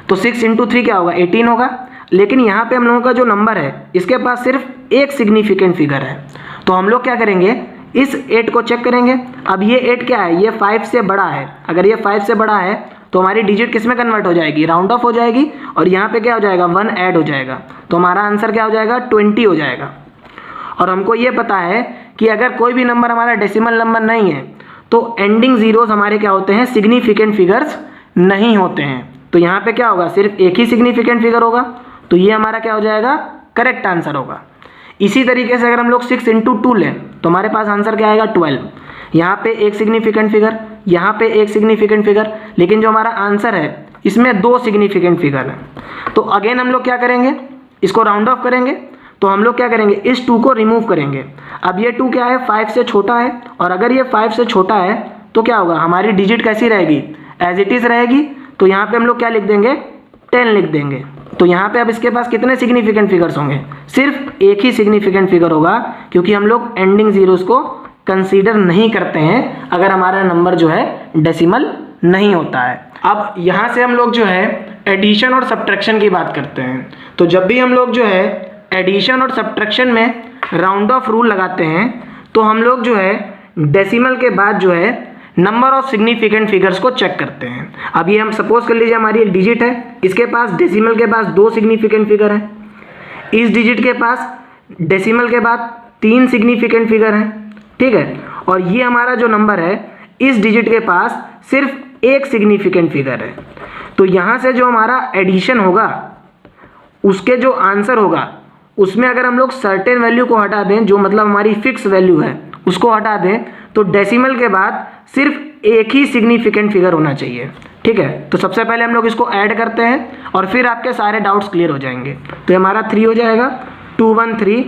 तो 6 × 3 क्या होगा? 18 होगा। लेकिन यहाँ पे हम लोगों का जो नंबर है इसके पास सिर्फ एक सिग्निफिकेंट फिगर है, तो हम लोग क्या करेंगे? इस 8 को चेक करेंगे। अब ये 8 क्या है? ये 5 से बड़ा है। अगर ये 5 से बड़ा है तो हमारी डिजिट किस में कन्वर्ट हो जाएगी? राउंड ऑफ हो जाएगी, और यहाँ पे क्या हो जाएगा? 1 ऐड हो जाएगा, तो हमारा आंसर क्या हो जाएगा? 20 हो जाएगा। और हमको ये पता है कि अगर कोई भी नंबर हमारा डेसिमल नंबर नहीं है तो एंडिंग जीरोस हमारे क्या होते हैं, सिग्निफिकेंट फिगर्स नहीं होते हैं। तो यहाँ पे क्या होगा, सिर्फ एक ही सिग्निफिकेंट फिगर होगा, तो ये हमारा क्या हो जाएगा, करेक्ट आंसर होगा। इसी तरीके से अगर हम लोग 6 × 2 लें तो हमारे पास आंसर क्या आएगा, 12। यहाँ पे एक सिग्निफिकेंट फिगर, यहाँ पे एक सिग्निफिकेंट फिगर, लेकिन जो हमारा आंसर है इसमें 2 सिग्निफिकेंट फिगर है। तो अगेन हम लोग क्या करेंगे, इसको राउंड ऑफ करेंगे। तो हम लोग क्या करेंगे, इस 2 को रिमूव करेंगे। अब ये 2 क्या है, 5 से छोटा है, और अगर ये 5 से छोटा है तो क्या होगा, हमारी डिजिट कैसी रहेगी, एज इट इज़ रहेगी। तो यहाँ पे हम लोग क्या लिख देंगे, 10 लिख देंगे। तो यहाँ पे अब इसके पास कितने सिग्निफिकेंट फिगर्स होंगे, सिर्फ एक ही सिग्निफिकेंट फिगर होगा, क्योंकि हम लोग एंडिंग जीरोस को कंसीडर नहीं करते हैं अगर हमारा नंबर जो है डेसिमल नहीं होता है। अब यहाँ से हम लोग जो है एडिशन और सब्ट्रैक्शन की बात करते हैं। तो जब भी हम लोग जो है एडिशन और सब्ट्रैक्शन में राउंड ऑफ रूल लगाते हैं तो हम लोग जो है डेसिमल के बाद जो है नंबर ऑफ सिग्निफिकेंट फिगर्स को चेक करते हैं। अब ये हम सपोज कर लीजिए हमारी एक डिजिट है, इसके पास डेसिमल के पास 2 सिग्निफिकेंट फिगर हैं, इस डिजिट के पास डेसिमल के बाद 3 सिग्निफिकेंट फिगर हैं, ठीक है। और ये हमारा जो नंबर है इस डिजिट के पास सिर्फ एक सिग्निफिकेंट फिगर है। तो यहाँ से जो हमारा एडिशन होगा उसके जो आंसर होगा उसमें अगर हम लोग सर्टेन वैल्यू को हटा दें, जो मतलब हमारी फिक्स वैल्यू है उसको हटा दें, तो डेसिमल के बाद सिर्फ एक ही सिग्निफिकेंट फिगर होना चाहिए, ठीक है। तो सबसे पहले हम लोग इसको ऐड करते हैं और फिर आपके सारे डाउट्स क्लियर हो जाएंगे। तो हमारा 3 हो जाएगा, 2 1 3,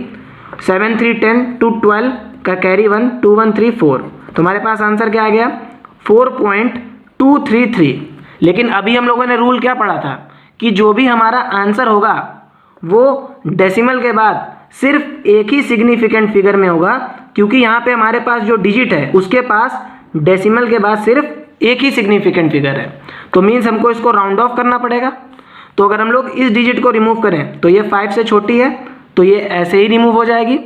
7 3 10, 2 12 का कैरी 1, 2 1 3 4। तो हमारे पास आंसर क्या आ गया, 4.233। लेकिन अभी हम लोगों ने रूल क्या पढ़ा था कि जो भी हमारा आंसर होगा वो डेसिमल के बाद सिर्फ एक ही सिग्निफिकेंट फिगर में होगा, क्योंकि यहाँ पे हमारे पास जो डिजिट है उसके पास डेसिमल के बाद सिर्फ एक ही सिग्निफिकेंट फिगर है। तो मीन्स हमको इसको राउंड ऑफ करना पड़ेगा। तो अगर हम लोग इस डिजिट को रिमूव करें तो ये 5 से छोटी है, तो ये ऐसे ही रिमूव हो जाएगी।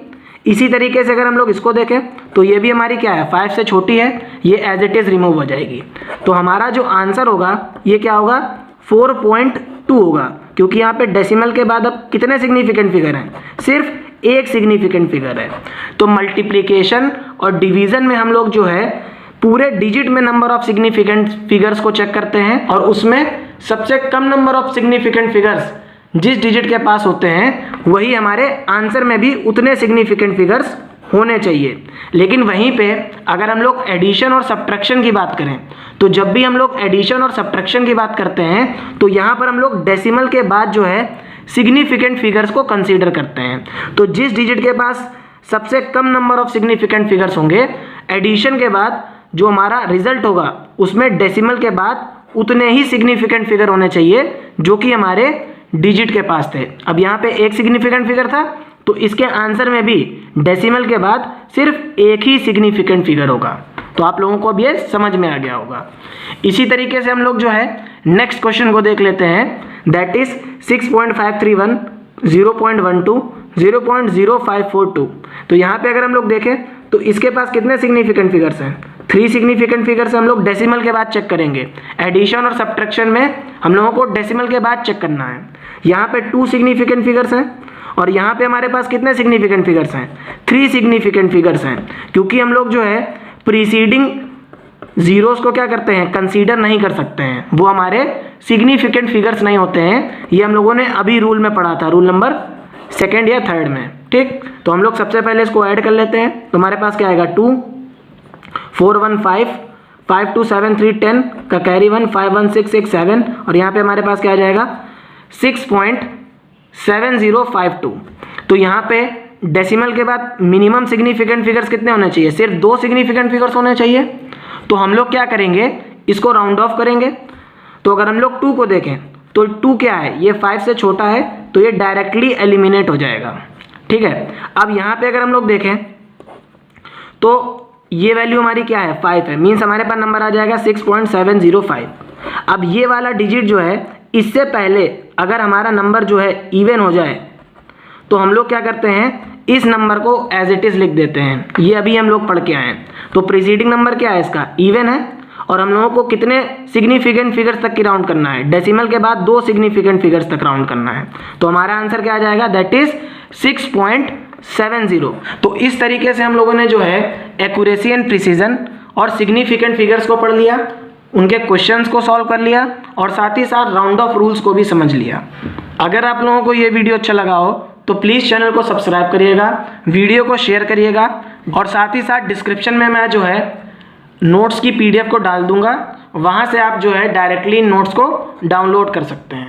इसी तरीके से अगर हम लोग इसको देखें तो ये भी हमारी क्या है, 5 से छोटी है, ये एज इट इज़ रिमूव हो जाएगी। तो हमारा जो आंसर होगा ये क्या होगा, 4.2 होगा, क्योंकि यहाँ पे डेसिमल के बाद अब कितने सिग्निफिकेंट फिगर हैं, सिर्फ एक सिग्निफिकेंट फिगर है। तो मल्टीप्लिकेशन और डिवीज़न में हम लोग जो है पूरे डिजिट में नंबर ऑफ सिग्निफिकेंट फिगर्स को चेक करते हैं, और उसमें सबसे कम नंबर ऑफ सिग्निफिकेंट फिगर्स जिस डिजिट के पास होते हैं वही हमारे आंसर में भी उतने सिग्निफिकेंट फिगर्स होने चाहिए। लेकिन वहीं पे अगर हम लोग एडिशन और सब्ट्रैक्शन की बात करें तो जब भी हम लोग एडिशन और सब्ट्रैक्शन की बात करते हैं तो यहाँ पर हम लोग डेसिमल के बाद जो है सिग्निफिकेंट फिगर्स को कंसीडर करते हैं। तो जिस डिजिट के पास सबसे कम नंबर ऑफ सिग्निफिकेंट फिगर्स होंगे, एडिशन के बाद जो हमारा रिजल्ट होगा उसमें डेसिमल के बाद उतने ही सिग्निफिकेंट फिगर होने चाहिए जो कि हमारे डिजिट के पास थे। अब यहाँ पे एक सिग्निफिकेंट फिगर था, तो इसके आंसर में भी डेसिमल के बाद सिर्फ एक ही सिग्निफिकेंट फिगर होगा। तो आप लोगों को अब ये समझ में आ गया होगा। इसी तरीके से हम लोग जो है नेक्स्ट क्वेश्चन को देख लेते हैं, दैट इज 6.531, 0.12, 0.0542। तो यहाँ पे अगर हम लोग देखें तो इसके पास कितने सिग्निफिकेंट फिगर्स हैं, 3 सिग्निफिकेंट फिगर्स हम लोग डेसिमल के बाद चेक करेंगे। एडिशन और सब्ट्रैक्शन में हम लोगों को डेसिमल के बाद चेक करना है। यहाँ पे 2 सिग्निफिकेंट फिगर्स हैं और यहाँ पे हमारे पास कितने सिग्निफिकेंट फिगर्स हैं, 3 सिग्निफिकेंट फिगर्स हैं, क्योंकि हम लोग जो है प्रीसीडिंग जीरोस को क्या करते हैं, कंसीडर नहीं कर सकते हैं, वो हमारे सिग्निफिकेंट फिगर्स नहीं होते हैं। ये हम लोगों ने अभी रूल में पढ़ा था, रूल नंबर 2 या 3 में, ठीक। तो हम लोग सबसे पहले इसको ऐड कर लेते हैं। तो हमारे पास क्या आएगा, 2 4 1 5, 5 2 7 3 10 का कैरी 1, 5 1 6 6 7, और यहाँ पे हमारे पास क्या आ जाएगा 6.7052। तो यहाँ पे डेसिमल के बाद मिनिमम सिग्निफिकेंट फिगर्स कितने होने चाहिए, सिर्फ 2 सिग्निफिकेंट फिगर्स होने चाहिए। तो हम लोग क्या करेंगे, इसको राउंड ऑफ करेंगे। तो अगर हम लोग 2 को देखें तो 2 क्या है, ये 5 से छोटा है, तो ये डायरेक्टली एलिमिनेट हो जाएगा, ठीक है। अब यहाँ पे अगर हम लोग देखें तो ये वैल्यू हमारी क्या है, 5 है, मीन्स हमारे पास नंबर आ जाएगा 6.705। अब ये वाला डिजिट जो है, इससे पहले अगर हमारा नंबर जो है इवन हो जाए तो हम लोग क्या करते हैं, इस नंबर को एज इट इज़ लिख देते हैं। ये अभी हम लोग पढ़ के आए हैं। तो प्रीसीडिंग नंबर क्या है, इसका इवन है, और हम लोगों को कितने सिग्निफिकेंट फिगर्स तक की राउंड करना है, डेसिमल के बाद 2 सिग्निफिकेंट फिगर्स तक राउंड करना है। तो हमारा आंसर क्या आ जाएगा, दैट इज 70। तो इस तरीके से हम लोगों ने जो है एक्यूरेसी एंड प्रिसीजन और सिग्निफिकेंट फिगर्स को पढ़ लिया, उनके क्वेश्चंस को सॉल्व कर लिया और साथ ही साथ राउंड ऑफ रूल्स को भी समझ लिया। अगर आप लोगों को ये वीडियो अच्छा लगा हो तो प्लीज़ चैनल को सब्सक्राइब करिएगा, वीडियो को शेयर करिएगा और साथ ही साथ डिस्क्रिप्शन में मैं जो है नोट्स की PDF को डाल दूंगा, वहाँ से आप जो है डायरेक्टली नोट्स को डाउनलोड कर सकते हैं।